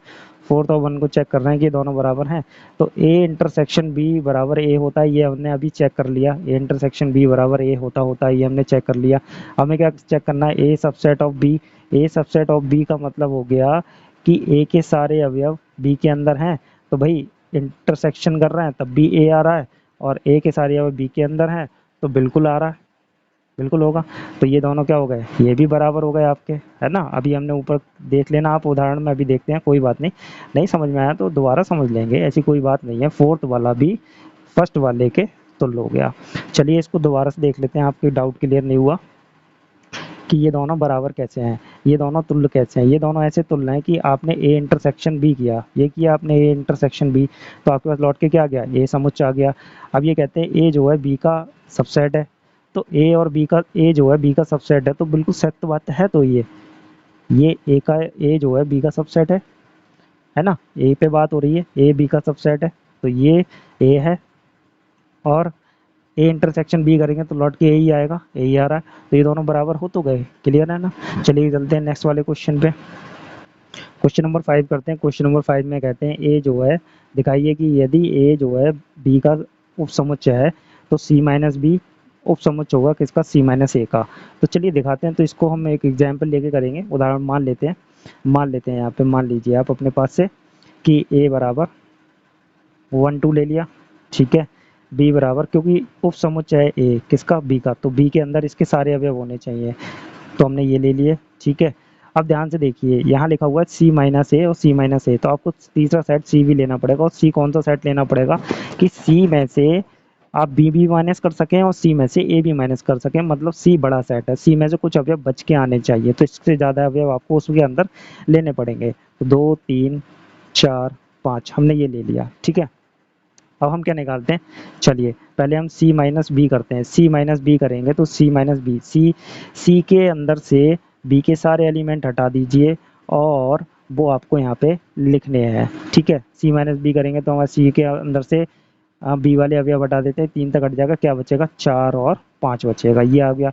फोर्थ और 1 को चेक कर रहे हैं कि दोनों बराबर हैं। तो ए इंटरसेक्शन बी बराबर ए होता है, ये हमने अभी चेक कर लिया। ए इंटरसेक्शन बी बराबर ए होता है, ये हमने चेक कर लिया। हमें क्या चेक करना है, A subset of B. A subset of B का मतलब हो गया कि ए के सारे अवयव बी के अंदर हैं। तो भाई इंटरसेक्शन कर रहे हैं तब भी ए आ रहा है, और ए के सारे अवयव बी के अंदर हैं तो बिल्कुल आ रहा है, बिल्कुल होगा। तो ये दोनों क्या हो गए, ये भी बराबर हो गए आपके, है ना। अभी हमने ऊपर देख लेना, आप उदाहरण में अभी देखते हैं, कोई बात नहीं, नहीं समझ में आया तो दोबारा समझ लेंगे, ऐसी कोई बात नहीं है। फोर्थ वाला भी फर्स्ट वाले के तुल्य हो गया। चलिए इसको दोबारा से देख लेते हैं, आपके डाउट क्लियर नहीं हुआ कि ये दोनों बराबर कैसे हैं, ये दोनों तुल्य कैसे हैं। ये दोनों ऐसे तुल्य हैं कि आपने ए इंटरसेक्शन बी किया, ये किया आपने ए इंटरसेक्शन बी, तो आपके पास लौट के क्या आ गया, ए समुच्चय आ गया। अब ये कहते हैं ए जो है बी का सबसेट है, तो ए और बी का, ए जो है बी का सबसेट है, तो बिल्कुल सत्य बात है। तो ये ए का, ए जो है बी का सबसेट है ना, ए पे बात हो रही है, ए बी का सबसेट है, तो ये ए है, और ए इंटरसेक्शन बी करेंगे तो लौट के ए ही आएगा, ए ही आ रहा है। तो ये दोनों बराबर हो तो गए, क्लियर है ना। चलिए चलते हैं नेक्स्ट वाले क्वेश्चन पे। क्वेश्चन नंबर 5 करते हैं। क्वेश्चन नंबर 5 में कहते हैं ए जो है, दिखाइए कि यदि ए जो है बी का उपसमुच्चय है तो सी माइनस बी उपसमुच्चय होगा किसका, सी माइनस ए का। तो चलिए दिखाते हैं। तो इसको हम एक एग्जाम्पल लेके करेंगे, उदाहरण मान लेते हैं। यहाँ पे मान लीजिए आप अपने पास से कि ए बराबर 1 2 ले लिया, ठीक है। बी बराबर, क्योंकि उपसमुच्चय है ए किसका, बी का, तो बी के अंदर इसके सारे अवयव होने चाहिए, तो हमने ये ले लिए, ठीक है। अब ध्यान से देखिए, यहाँ लिखा हुआ है सी माइनस ए और सी माइनस ए, तो आपको तीसरा सेट सी भी लेना पड़ेगा। और सी कौन सा सेट लेना पड़ेगा कि सी में से आप बी भी माइनस कर सकें और सी में से ए भी माइनस कर सकें, मतलब सी बड़ा सेट है, सी में से कुछ अवयव बच के आने चाहिए, तो इससे ज़्यादा अवयव आपको उसके अंदर लेने पड़ेंगे। तो 2 3 4 5 हमने ये ले लिया, ठीक है। अब हम क्या निकालते हैं, चलिए पहले हम c माइनस बी करते हैं। c माइनस बी करेंगे तो c माइनस बी, सी के अंदर से b के सारे एलिमेंट हटा दीजिए और वो आपको यहाँ पे लिखने हैं, ठीक है। c माइनस बी करेंगे तो हमारे c के अंदर से बी वाले अवयव हटा देते हैं, 3 तक हट जाएगा, क्या बचेगा, 4 और 5 बचेगा, ये आ गया।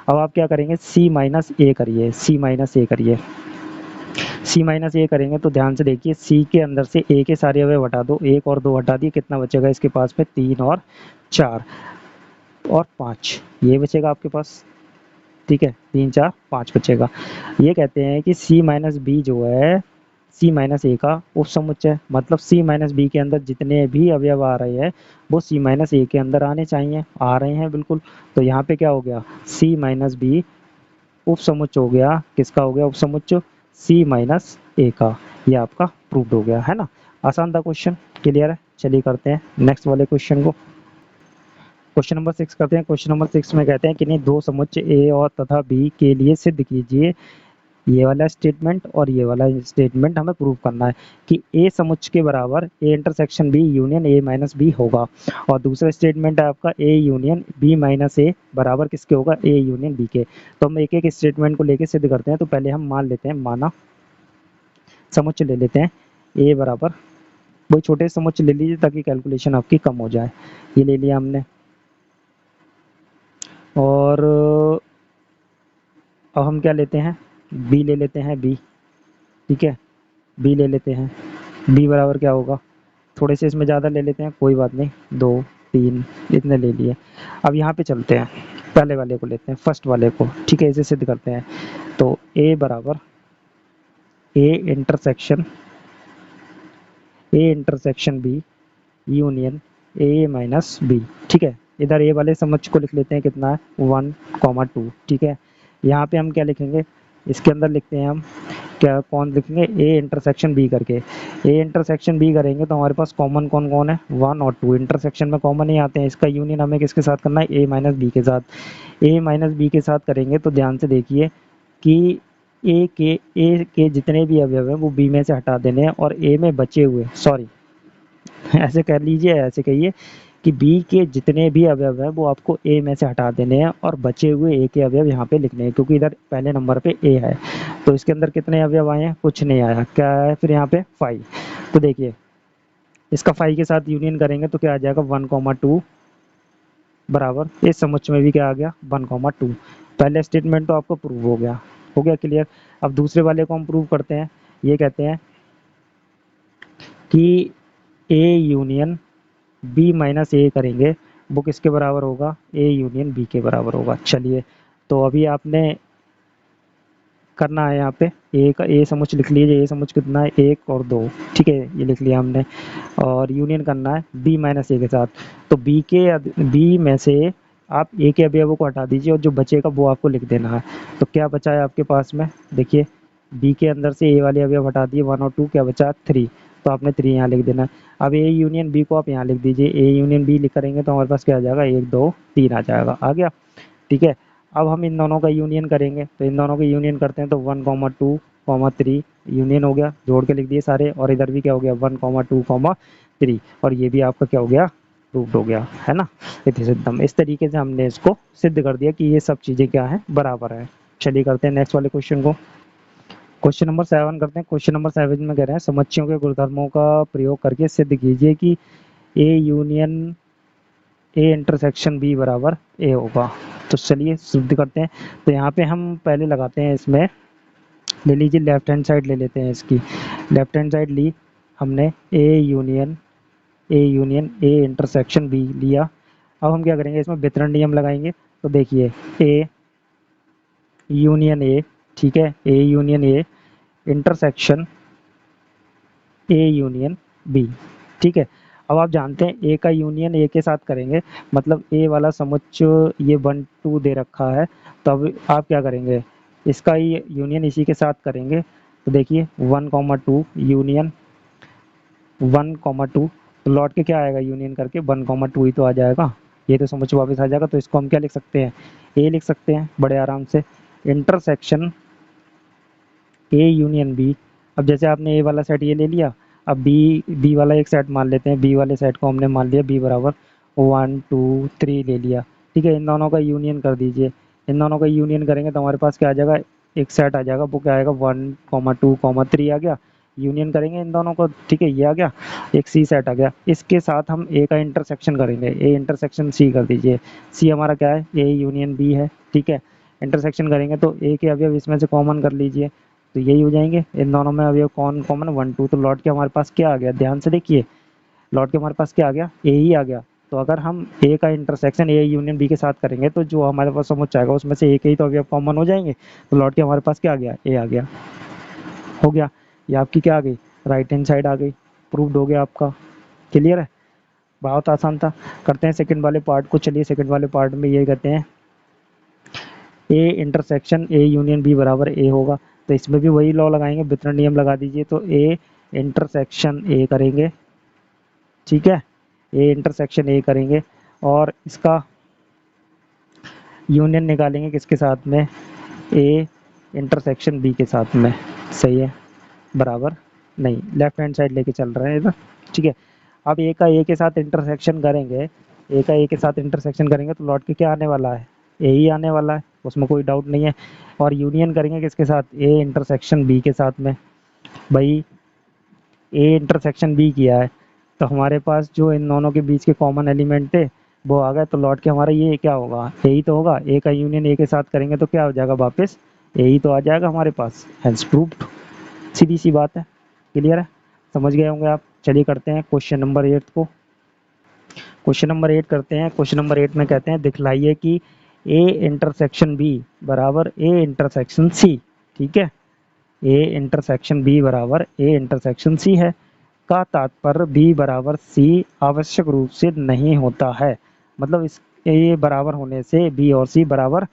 अब आप क्या करेंगे, c माइनस ए करिए, c माइनस ए करिए। सी माइनस ए करेंगे तो ध्यान से देखिए, सी के अंदर से ए के सारे अवयव हटा दो, 1 और 2 हटा दिए, कितना बचेगा इसके पास में, 3 और 4 और 5, ये बचेगा आपके पास, ठीक है। 3 4 5 बचेगा। ये कहते हैं कि सी माइनस बी जो है सी माइनस ए का उपसमुच्चय, मतलब सी माइनस बी के अंदर जितने भी अवयव आ रहे हैं वो सी माइनस ए के अंदर आने चाहिए, आ रहे हैं बिल्कुल। तो यहाँ पे क्या हो गया, सी माइनस बी उपसमुच्चय हो गया, किसका हो गया उपसमुच्चय, सी माइनस ए का। ये आपका प्रूव्ड हो गया, है ना। आसान था क्वेश्चन, क्लियर है। चलिए करते हैं नेक्स्ट वाले क्वेश्चन को। क्वेश्चन नंबर 6 करते हैं। क्वेश्चन नंबर 6 में कहते हैं कि नहीं, दो समुच्चय ए और तथा बी के लिए सिद्ध कीजिए। ये वाला स्टेटमेंट और ये वाला स्टेटमेंट हमें प्रूव करना है कि ए समुच्चय के बराबर A intersection B union A minus B होगा। और दूसरा स्टेटमेंट है आपका A union B minus A बराबर किसके होगा, ए यूनियन बी के। तो हम एक एक स्टेटमेंट को लेके सिद्ध करते हैं। तो पहले हम मान लेते हैं, माना समुच्चय ले लेते हैं, ए बराबर, वही छोटे समुच्चय ले लीजिए ताकि कैलकुलेशन आपकी कम हो जाए। ये ले लिया हमने, और अब हम क्या लेते हैं, बी ले लेते हैं, बी, ठीक है, बी ले लेते हैं। बी बराबर क्या होगा, थोड़े से इसमें ज़्यादा ले लेते हैं, कोई बात नहीं, 2 3 इतने ले लिए। अब यहाँ पे चलते हैं, पहले वाले को लेते हैं, फर्स्ट वाले को, ठीक है, इसे सिद्ध करते हैं। तो ए बराबर A intersection B union A minus B, ठीक है। इधर ए वाले समुच्चय को लिख लेते हैं, कितना है 1 2, ठीक है। यहाँ पे हम क्या लिखेंगे, इसके अंदर लिखते हैं हम क्या, कौन लिखेंगे, ए इंटरसेक्शन बी करके। ए इंटरसेक्शन बी करेंगे तो हमारे पास कॉमन कौन कौन है, 1 और 2 इंटरसेक्शन में कॉमन ही आते हैं। इसका यूनियन हमें किसके साथ करना है, ए माइनस बी के साथ। ए माइनस बी के साथ करेंगे तो ध्यान से देखिए कि ए के जितने भी अवयव हैं वो बी में से हटा देने हैं और ए में बचे हुए, सॉरी ऐसे कर लीजिए, ऐसे कहिए कि बी के जितने भी अवयव हैं वो आपको ए में से हटा देने हैं और बचे हुए ए के अवयव यहाँ पे लिखने हैं, क्योंकि इधर पहले नंबर पे ए है। तो इसके अंदर कितने अवयव आए हैं, कुछ नहीं आया, क्या है फिर यहाँ पे 5। तो देखिए इसका 5 के साथ यूनियन करेंगे तो क्या आ जाएगा 1,2 बराबर इस समुच्चय में भी क्या आ गया 1,2। पहले स्टेटमेंट तो आपको प्रूव हो गया क्लियर। अब दूसरे वाले को हम प्रूव करते हैं। ये कहते हैं कि ए यूनियन बी माइनस ए करेंगे, वो किसके बराबर होगा, ए यूनियन बी के बराबर होगा। चलिए तो अभी आपने करना है यहाँ पे ए का ए समुच्चय लिख लीजिए। ए समुच्चय कितना है 1 और 2, ठीक है ये लिख लिया हमने। और यूनियन करना है बी माइनस ए के साथ। तो बी में से आप ए के अवयवों को हटा दीजिए और जो बचेगा वो आपको लिख देना है। तो क्या बचा है आपके पास में, देखिए बी के अंदर से ए वाले अवयव हटा दिए 1 और 2, क्या बचा 3। तो आपने 3 यहाँ लिख देना है। अब ए यूनियन बी को आप यहाँ लिख दीजिए। ए यूनियन बी लिख करेंगे तो हमारे पास क्या आ जाएगा 1 2 3 आ जाएगा, आ गया, ठीक है। अब हम इन दोनों का यूनियन करेंगे, तो इन दोनों का यूनियन करते हैं तो 1,2,3 यूनियन हो गया, जोड़ के लिख दिए सारे। और इधर भी क्या हो गया 1,2,3 और ये भी आपका क्या हो गया प्रूव्ड हो गया, है ना। इति सिद्धम, इस तरीके से हमने इसको सिद्ध कर दिया कि ये सब चीज़ें क्या है बराबर है। चलिए करते हैं नेक्स्ट वाले क्वेश्चन को। क्वेश्चन नंबर 7 करते हैं। क्वेश्चन नंबर 7 में कह रहे हैं समुच्चयों के गुणधर्मों का प्रयोग करके सिद्ध कीजिए कि A union A intersection B बराबर ए होगा। तो चलिए सिद्ध करते हैं। तो यहाँ पे हम पहले लगाते हैं, इसमें ले लीजिए लेफ्ट हैंड साइड ले लेते हैं इसकी। लेफ्ट हैंड साइड ली हमने A union A intersection B लिया। अब हम क्या करेंगे, इसमें वितरण नियम लगाएंगे। तो देखिए ए यूनियन ए, ठीक है, A union A intersection A union B, ठीक है। अब आप जानते हैं ए का यूनियन ए के साथ करेंगे, मतलब ए वाला समुच्चय ये 1 2 दे रखा है, तब आप क्या करेंगे इसका ही यूनियन इसी के साथ करेंगे। तो देखिए 1,2 यूनियन 1,2, तो लौट के क्या आएगा यूनियन करके 1,2 ही तो आ जाएगा, ये तो समुच्चय वापस आ जाएगा। तो इसको हम क्या लिख सकते हैं, ए लिख सकते हैं बड़े आराम से, इंटरसेक्शन ए यूनियन बी। अब जैसे आपने ए वाला सेट ये ले लिया, अब बी वाला एक सेट मान लेते हैं। बी वाले सेट को हमने मान लिया बी बराबर 1 2 3 ले लिया, ठीक है। इन दोनों का यूनियन कर दीजिए। इन दोनों का यूनियन करेंगे तो हमारे पास क्या आ जाएगा, एक सेट आ जाएगा, वो क्या आएगा 1,2,3 आ गया। यूनियन करेंगे इन दोनों को, ठीक है, ये आ गया, एक सी सेट आ गया। इसके साथ हम ए का इंटरसेक्शन करेंगे, ए इंटरसेक्शन सी कर दीजिए। सी हमारा क्या है, ए यूनियन बी है, ठीक है। इंटरसेक्शन करेंगे तो ए के अवयव इसमें से कॉमन कर लीजिए, तो यही हो जाएंगे। इन दोनों में अवयव कौन कॉमन 1 2, तो लौट के हमारे पास क्या आ गया, ध्यान से देखिए, लौट के हमारे पास क्या आ गया, ए ही आ गया। तो अगर हम ए का इंटरसेक्शन ए यूनियन बी के साथ करेंगे तो जो हमारे पास समुच्चय आएगा उसमें से ए के ही तो अवयव कॉमन हो जाएंगे, तो लौट के हमारे पास क्या आ गया, ए आ गया, हो गया। ये आपकी क्या आ गई, राइट हैंड साइड आ गई, प्रूव्ड हो गया आपका। क्लियर है, बहुत आसान था। करते हैं सेकंड वाले पार्ट को। चलिए सेकंड वाले पार्ट में ये कहते हैं A intersection A union B बराबर ए होगा। तो इसमें भी वही लॉ लगाएंगे, वितरण नियम लगा दीजिए। तो ए इंटरसेक्शन ए करेंगे, ठीक है, ए इंटरसेक्शन ए करेंगे और इसका यूनियन निकालेंगे किसके साथ में, ए इंटरसेक्शन बी के साथ में, सही है, बराबर नहीं, लेफ्ट हैंड साइड लेके चल रहे हैं इधर, ठीक है। अब ए का ए के साथ इंटरसेक्शन करेंगे, ए का ए के साथ इंटरसेक्शन करेंगे तो लौट के क्या आने वाला है, ए ही आने वाला है, उसमें कोई डाउट नहीं है। और यूनियन करेंगे किसके साथ, ए इंटरसेक्शन बी के साथ में। भाई ए इंटरसेक्शन बी किया है तो हमारे पास जो इन दोनों के बीच के कॉमन एलिमेंट थे वो आ गए, तो लौट के हमारा ये क्या होगा, ए ही तो होगा। ए का यूनियन ए के साथ करेंगे तो क्या हो जाएगा, वापस ए ही तो आ जाएगा हमारे पास, हेंस प्रूव्ड। सीधी सी बात है, क्लियर है, समझ गए होंगे आप। चलिए करते हैं क्वेश्चन नंबर 8 को। क्वेश्चन नंबर 8 करते हैं। क्वेश्चन नंबर 8 में कहते हैं दिखलाइए कि ए इंटरसेक्शन बी बराबर ए इंटरसेक्शन सी, ठीक है, ए इंटरसेक्शन बी बराबर ए इंटरसेक्शन सी है, का तात्पर्य बी बराबर सी आवश्यक रूप से नहीं होता है। मतलब इस ये बराबर होने से बी और सी बराबर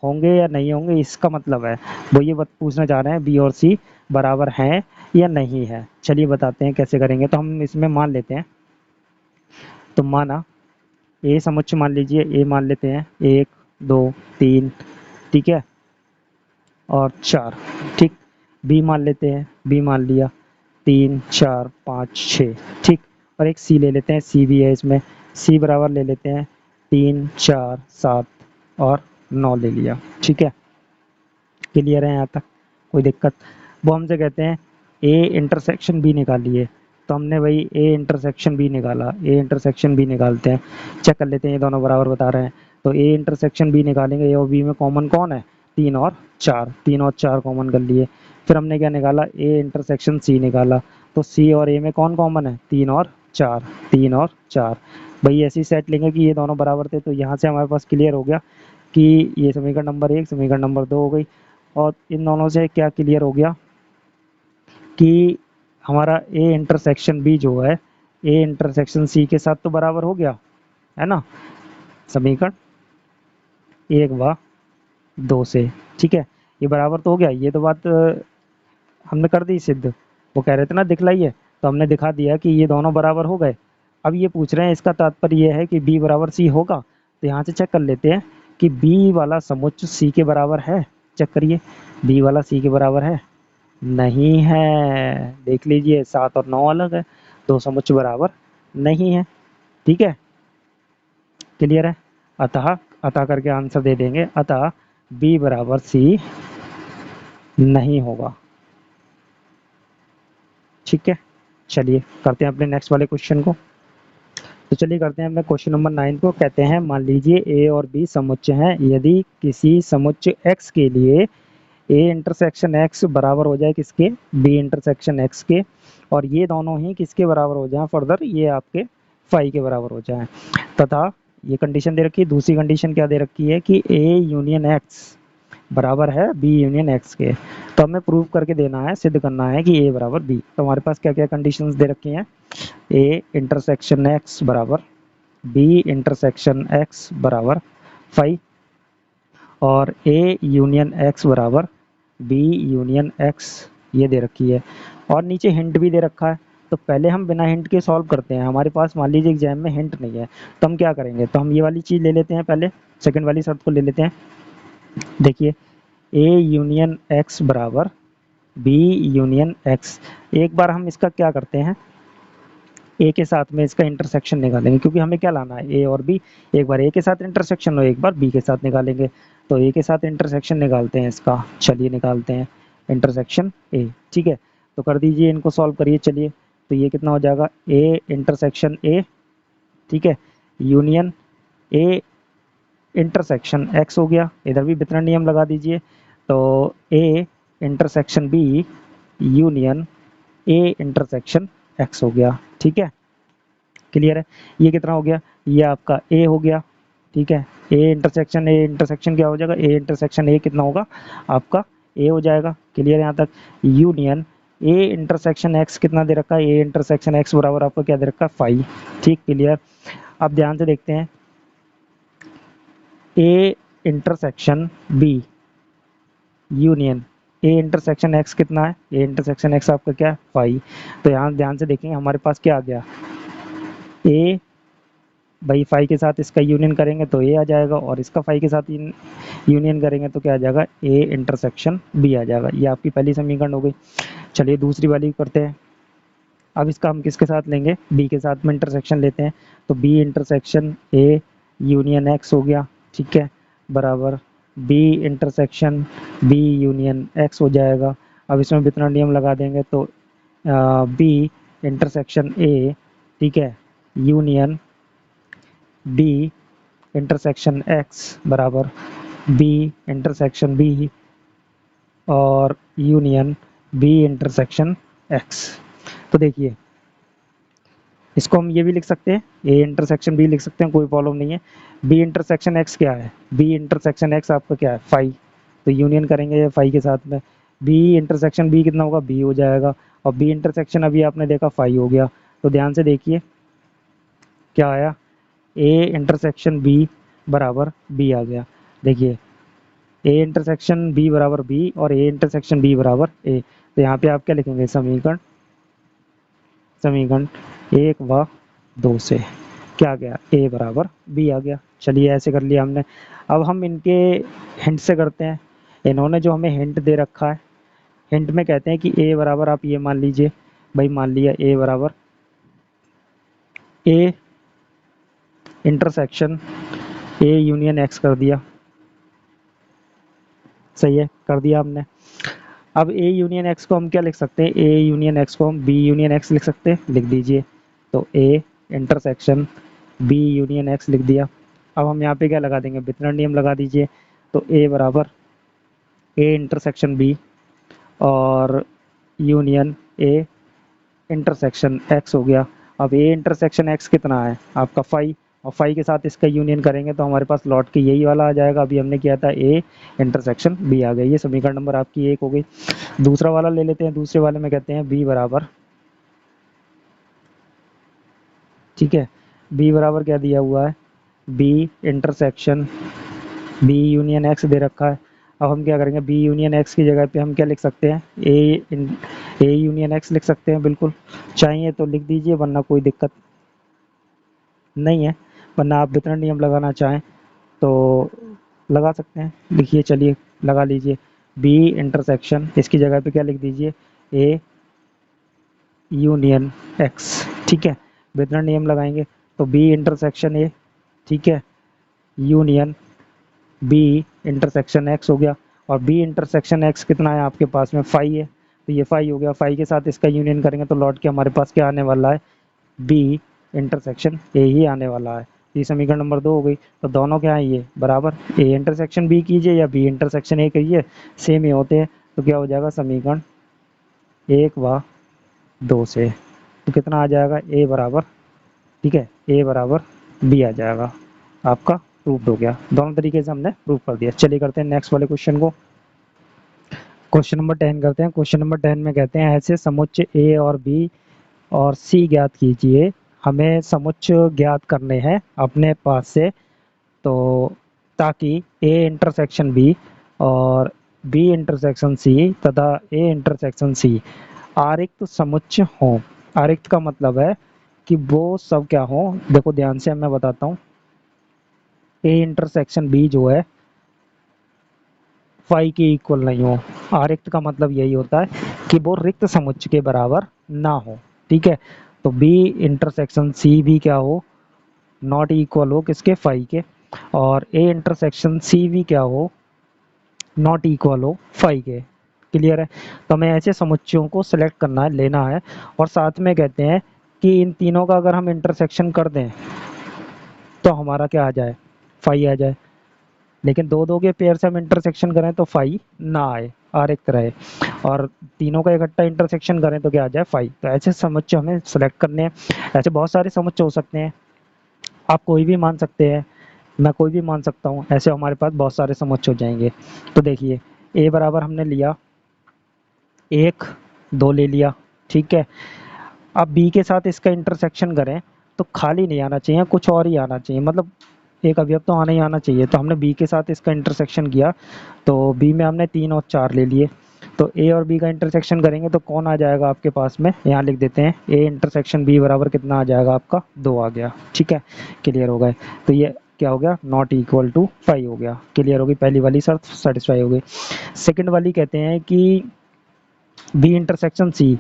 होंगे या नहीं होंगे, इसका मतलब है वो ये पूछना चाह रहे हैं बी और सी बराबर हैं या नहीं है। चलिए बताते हैं कैसे करेंगे। तो हम इसमें मान लेते हैं, तो माना ए समुच्चय मान लीजिए, ए मान लेते हैं 1 2 3, ठीक है। और 4, ठीक। बी मान लेते हैं, बी मान लिया 3 4 5 6, ठीक। और एक सी ले लेते हैं, सी भी है इसमें, सी बराबर ले लेते हैं 3 4 7 और 9 ले लिया, ठीक है। क्लियर है यहाँ तक, कोई दिक्कत? वो हमसे कहते हैं ए इंटरसेक्शन बी निकालिए, तो हमने वही ए इंटरसेक्शन बी निकाला, ए इंटरसेक्शन बी निकालते हैं, चेक कर लेते हैं ये दोनों बराबर बता रहे हैं। तो ए इंटरसेक्शन बी निकालेंगे, ए और बी में कॉमन कौन है? 3 और 4, 3 और 4 कॉमन कर लिए। फिर हमने क्या निकाला? ए इंटरसेक्शन सी निकाला, तो सी और ए में कौन कॉमन है? 3 और 4, 3 और 4। भाई ऐसी सेट लेंगे कि ये दोनों बराबर थे, तो यहाँ से हमारे पास क्लियर हो गया कि ये समीकरण नंबर 1 समीकरण नंबर 2 हो गई। और इन दोनों से क्या क्लियर हो गया कि हमारा ए इंटरसेक्शन बी जो है ए इंटरसेक्शन सी के साथ तो बराबर हो गया है ना, समीकरण 1 व 2 से, ठीक है। ये बराबर तो हो गया, ये तो बात हमने कर दी सिद्ध। वो कह रहे थे ना दिखलाइए, तो हमने दिखा दिया कि ये दोनों बराबर हो गए। अब ये पूछ रहे हैं इसका तात्पर्य ये है कि बी बराबर सी होगा, तो यहाँ से चेक कर लेते हैं कि बी वाला समुच्च सी के बराबर है। चेक करिए, बी वाला सी के बराबर है? नहीं है। देख लीजिए 7 और 9 अलग है, दो समुच्च बराबर नहीं है, ठीक है। क्लियर है? अतः अतः करके आंसर दे देंगे, अतः बी बराबर सी नहीं होगा, ठीक है। चलिए करते हैं अपने नेक्स्ट वाले क्वेश्चन को। तो चलिए करते हैं अपने क्वेश्चन नंबर 9 को। कहते हैं मान लीजिए ए और बी समुच्च हैं, यदि किसी समुच्च एक्स के लिए ए इंटरसेक्शन एक्स बराबर हो जाए किसके? बी इंटरसेक्शन एक्स के, और ये दोनों ही किसके बराबर हो जाए? फर्दर ये आपके फाई के बराबर हो जाए, तथा ये कंडीशन दे रखी है। दूसरी कंडीशन क्या दे रखी है कि ए यूनियन एक्स बराबर है बी यूनियन एक्स के। तो हमें प्रूव करके देना है, सिद्ध करना है कि ए बराबर बी। तो हमारे पास क्या क्या कंडीशंस दे रखी हैं? ए इंटरसेक्शन एक्स बराबर बी इंटरसेक्शन एक्स बराबर फाई, और ए यूनियन एक्स बराबर बी यूनियन एक्स, ये दे रखी है। और नीचे हिंट भी दे रखा है। तो पहले हम बिना हिंट के सॉल्व करते हैं। हमारे पास मान लीजिए एग्जाम में हिंट नहीं है, तो हम क्या करेंगे? तो हम ये वाली चीज़ ले लेते हैं, पहले सेकंड वाली शर्त को ले लेते हैं। देखिए ए यूनियन एक्स बराबर बी यूनियन एक्स। एक बार हम इसका क्या करते हैं, ए के साथ में इसका इंटरसेक्शन निकालेंगे, क्योंकि हमें क्या लाना है? ए और बी। एक बार ए के साथ इंटरसेक्शन और एक बार बी के साथ निकालेंगे। तो ए के साथ इंटरसेक्शन निकालते हैं इसका, चलिए निकालते हैं इंटरसेक्शन ए, ठीक है। तो कर दीजिए, इनको सॉल्व करिए। चलिए तो ये कितना हो जाएगा? ए इंटरसेक्शन ए, ठीक है, यूनियन ए इंटरसेक्शन एक्स हो गया। इधर भी वितरण नियम लगा दीजिए, तो A intersection B union A intersection X हो गया, ठीक है। क्लियर है? ये कितना हो गया? ये आपका ए हो गया, ठीक है। ए इंटरसेक्शन क्या हो जाएगा? ए इंटरसेक्शन ए कितना होगा? आपका ए हो जाएगा। क्लियर यहाँ तक? यूनियन ए इंटरसेक्शन एक्स कितना दे रखा है? ए इंटरसेक्शन एक्स बराबर आपको क्या दे रखा है? फाई, ठीक। क्लियर? अब ध्यान से देखते हैं, A intersection B union A intersection X कितना है? ए इंटरसेक्शन एक्स आपका क्या है? फाई। तो यहाँ ध्यान से देखेंगे, हमारे पास क्या आ गया? ए, भाई फाई के साथ इसका यूनियन करेंगे तो ए आ जाएगा, और इसका फाई के साथ यूनियन करेंगे तो क्या आ जाएगा? ए इंटरसेक्शन बी आ जाएगा। ये आपकी पहली समीकरण हो गई। चलिए दूसरी वाली करते हैं। अब इसका हम किसके साथ लेंगे? बी के साथ में इंटरसेक्शन लेते हैं। तो B intersection A union X हो गया, ठीक है, बराबर B intersection B union X हो जाएगा। अब इसमें वितरण नियम लगा देंगे, तो बी इंटरसेक्शन ए, ठीक है, यूनियन बी इंटरसेक्शन एक्स बराबर बी इंटरसेक्शन बी और यूनियन बी इंटरसेक्शन एक्स। तो देखिए इसको हम ये भी लिख सकते हैं, ए इंटरसेक्शन बी लिख सकते हैं, कोई प्रॉब्लम नहीं है। बी इंटरसेक्शन एक्स क्या है? बी इंटरसेक्शन एक्स आपका क्या है? फाई। तो यूनियन करेंगे फाई के साथ में, बी इंटरसेक्शन बी कितना होगा? बी हो जाएगा। और बी इंटरसेक्शन अभी आपने देखा फाई हो गया। तो ध्यान से देखिए क्या आया? ए इंटरसेक्शन बी बराबर बी आ गया। देखिए ए इंटरसेक्शन बी बराबर बी और ए इंटरसेक्शन बी बराबर ए। तो यहाँ पे आप क्या लिखेंगे? समीकरण समीकरण 1 व 2 से क्या आ गया? ए बराबर बी आ गया। चलिए ऐसे कर लिया हमने। अब हम इनके हिंट से करते हैं। इन्होंने जो हमें हिंट दे रखा है, हिंट में कहते हैं कि ए बराबर, आप ये मान लीजिए भाई, मान लिया ए बराबर A intersection A union x कर दिया, सही है, कर दिया हमने। अब ए यूनियन एक्स को हम क्या लिख सकते हैं, ए यूनियन एक्स को हम बी यूनियन एक्स लिख सकते हैं, लिख दीजिए। तो A intersection B union X लिख दिया। अब हम यहाँ पे क्या लगा देंगे, वितरण नियम लगा दीजिए। तो ए बराबर ए इंटरसेक्शन बी और यूनियन ए इंटरसेक्शन एक्स हो गया। अब ए इंटरसेक्शन एक्स कितना है आपका 5, और 5 के साथ इसका यूनियन करेंगे तो हमारे पास लौट के यही वाला आ जाएगा। अभी हमने किया था ए इंटरसेक्शन बी आ गया। ये समीकरण नंबर आपकी 1 हो गई। दूसरा वाला ले लेते हैं। दूसरे वाले में कहते हैं बी बराबर, ठीक है, बी बराबर क्या दिया हुआ है, B intersection B union X दे रखा है। अब हम क्या करेंगे, बी यूनियन एक्स की जगह पे हम क्या लिख सकते हैं, ए यूनियन एक्स लिख सकते हैं। बिल्कुल चाहिए तो लिख दीजिए, वरना कोई दिक्कत नहीं है, वरना आप वितरण नियम लगाना चाहें तो लगा सकते हैं। लिखिए, चलिए लगा लीजिए, बी इंटरसेक्शन, इसकी जगह पे क्या लिख दीजिए, ए यूनियन एक्स, ठीक है। वितरण नियम लगाएंगे तो बी इंटरसेक्शन ए, ठीक है, यूनियन बी इंटरसेक्शन एक्स हो गया। और बी इंटरसेक्शन एक्स कितना है आपके पास में, 5 है, तो ये 5 हो गया। 5 के साथ इसका यूनियन करेंगे तो लौट के हमारे पास क्या आने वाला है, बी इंटरसेक्शन ए ही आने वाला है। ये समीकरण नंबर 2 हो गई। तो दोनों क्या है, ये बराबर, ए इंटरसेक्शन बी कीजिए या बी इंटरसेक्शन ए कीजिए, सेम ही होते हैं। तो क्या हो जाएगा, समीकरण 1 व 2 से तो कितना आ जाएगा, ए बराबर, ठीक है, ए बराबर बी आ जाएगा। आपका प्रूफ हो गया। दोनों तरीके से हमने प्रूफ कर दिया। चलिए करते हैं नेक्स्ट वाले क्वेश्चन को। क्वेश्चन नंबर 10 करते हैं। क्वेश्चन नंबर 10 में कहते हैं ऐसे समुच्चय ए और बी और सी ज्ञात कीजिए। हमें समुच्चय ज्ञात करने हैं अपने पास से, तो ताकि ए इंटरसेक्शन बी और बी इंटरसेक्शन सी तथा ए इंटरसेक्शन सी आरिक्त समुच्चय हो। आरिक्त का मतलब है कि वो सब क्या हो, देखो ध्यान से मैं बताता हूँ। ए इंटरसेक्शन बी जो है 5 के इक्वल नहीं हो। आरिक्त का मतलब यही होता है कि वो रिक्त समुच्चय के बराबर ना हो, ठीक है। तो बी इंटरसेक्शन सी भी क्या हो, नॉट इक्वल हो किसके, 5 के। और ए इंटरसेक्शन सी भी क्या हो, नॉट इक्वल हो 5 के। क्लियर है। तो हमें ऐसे समुच्चयों को सिलेक्ट करना है, लेना है। और साथ में कहते हैं कि इन तीनों का अगर हम इंटरसेक्शन कर दें तो हमारा क्या आ जाए, 5 आ जाए। लेकिन दो दो के पेयर से हम इंटरसेक्शन करें तो 5 ना आए, आरिक्त रहे। और तीनों का इकट्ठा इंटरसेक्शन करें तो क्या आ जाए, 5। तो ऐसे समुच्चय हमें सेलेक्ट करने हैं। ऐसे बहुत सारे समुच्चय हो सकते हैं, आप कोई भी मान सकते हैं, मैं कोई भी मान सकता हूँ। ऐसे हमारे पास बहुत सारे समुच्चय हो जाएंगे। तो देखिए, ए बराबर हमने लिया 1 2 ले लिया, ठीक है। अब बी के साथ इसका इंटरसेक्शन करें तो खाली नहीं आना चाहिए, कुछ और ही आना चाहिए, मतलब एक अवयव तो आना ही आना चाहिए। तो हमने बी के साथ इसका इंटरसेक्शन किया, तो बी में हमने 3 और 4 ले लिए। तो ए और बी का इंटरसेक्शन करेंगे तो कौन आ जाएगा आपके पास में, यहाँ लिख देते हैं, ए इंटरसेक्शन बी बराबर कितना आ जाएगा आपका, 2 आ गया, ठीक है। क्लियर हो गए। तो ये क्या हो गया, नॉट इक्वल टू 5 हो गया। क्लियर हो गई, पहली वाली शर्त सेटिस्फाई हो गई। सेकंड वाली कहते हैं कि बी इंटरसेक्शन सी।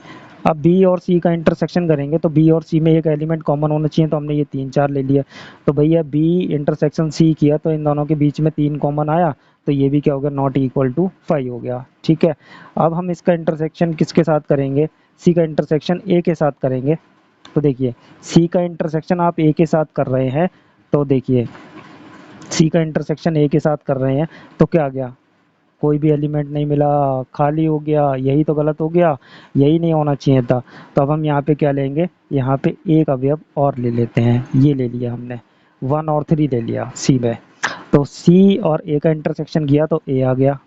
अब बी और सी का इंटरसेक्शन करेंगे तो बी और सी में एक एलिमेंट कॉमन होना चाहिए, तो हमने ये 3 4 ले लिया। तो भैया बी इंटरसेक्शन सी किया तो इन दोनों के बीच में 3 कॉमन आया, तो ये भी क्या हो गया, नॉट इक्वल टू 5 हो गया, ठीक है। अब हम इसका इंटरसेक्शन किसके साथ करेंगे, सी का इंटरसेक्शन ए के साथ करेंगे। तो देखिए, सी का इंटरसेक्शन आप ए के साथ कर रहे हैं, तो देखिए सी का इंटरसेक्शन ए के साथ कर रहे हैं तो क्या आ गया, कोई भी एलिमेंट नहीं मिला, खाली हो गया। यही तो गलत हो गया, यही नहीं होना चाहिए था। तो अब हम यहाँ पे क्या लेंगे, यहाँ पे एक अवयव और ले लेते हैं। ये ले लिया हमने, 1 और 3 ले लिया सी में। तो सी और ए का इंटरसेक्शन किया तो ए आ गया,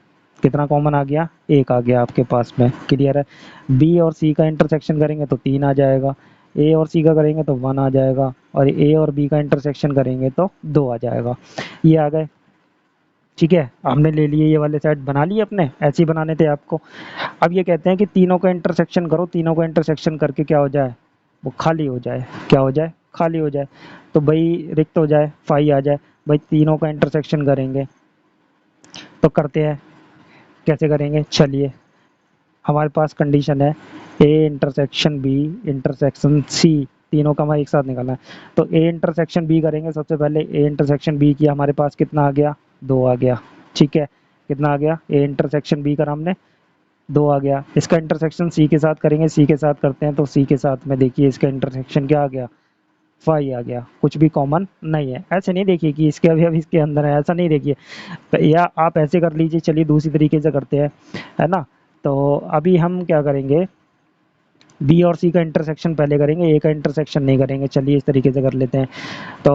कितना कॉमन आ गया, 1 आ गया आपके पास में। क्लियर है। बी और सी का इंटरसेक्शन करेंगे तो 3 आ जाएगा, ए और सी का करेंगे तो 1 आ जाएगा, और ए और बी का इंटरसेक्शन करेंगे तो 2 आ जाएगा। ये आ गए, ठीक है। हमने ले लिए, ये वाले सेट बना लिए अपने, ऐसे ही बनाने थे आपको। अब ये कहते हैं कि तीनों का इंटरसेक्शन करो, तीनों का इंटरसेक्शन करके क्या हो जाए, वो खाली हो जाए। क्या हो जाए, खाली हो जाए। तो भाई रिक्त हो जाए, 5 आ जाए। भाई तीनों का इंटरसेक्शन करेंगे तो करते हैं, कैसे करेंगे, चलिए हमारे पास कंडीशन है A intersection B intersection C, तीनों का हमें एक साथ निकालना है। तो ए इंटरसेक्शन बी करेंगे, सबसे पहले ए इंटरसेक्शन बी किया, हमारे पास कितना आ गया, 2 आ गया। ठीक है, कितना आ गया, ए इंटरसेक्शन बी करा हमने, 2 आ गया। इसका इंटरसेक्शन सी के साथ करेंगे, सी के साथ करते हैं, तो सी के साथ में देखिए इसका इंटरसेक्शन क्या आ गया, 5 आ गया। कुछ भी कॉमन नहीं है, ऐसे नहीं देखिए कि इसके अभी अभी इसके अंदर है, ऐसा नहीं देखिए। तो या आप ऐसे कर लीजिए, चलिए दूसरी तरीके से करते हैं, है ना। तो अभी हम क्या करेंगे, बी और सी का इंटरसेक्शन पहले करेंगे, ए का इंटरसेक्शन नहीं करेंगे। चलिए इस तरीके से कर लेते हैं। तो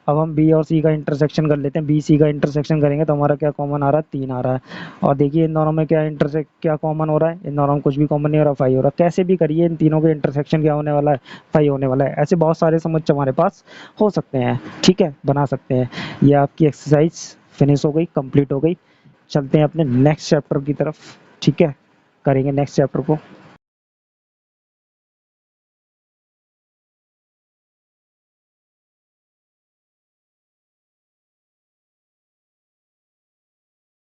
अब हम बी और सी का इंटरसेक्शन कर लेते हैं, बी सी का इंटरसेक्शन करेंगे तो हमारा क्या कॉमन आ रहा है, 3 आ रहा है। और देखिए इन दोनों में क्या इंटरसेक्ट क्या कॉमन हो रहा है, इन दोनों में कुछ भी कॉमन नहीं हो रहा, 5 हो रहा है। कैसे भी करिए इन तीनों के इंटरसेक्शन क्या होने वाला है, 5 होने वाला है। ऐसे बहुत सारे समुच्चय हमारे पास हो सकते हैं, ठीक है, बना सकते हैं। ये आपकी एक्सरसाइज फिनिश हो गई, कंप्लीट हो गई। चलते हैं अपने नेक्स्ट चैप्टर की तरफ, ठीक है, करेंगे नेक्स्ट चैप्टर को।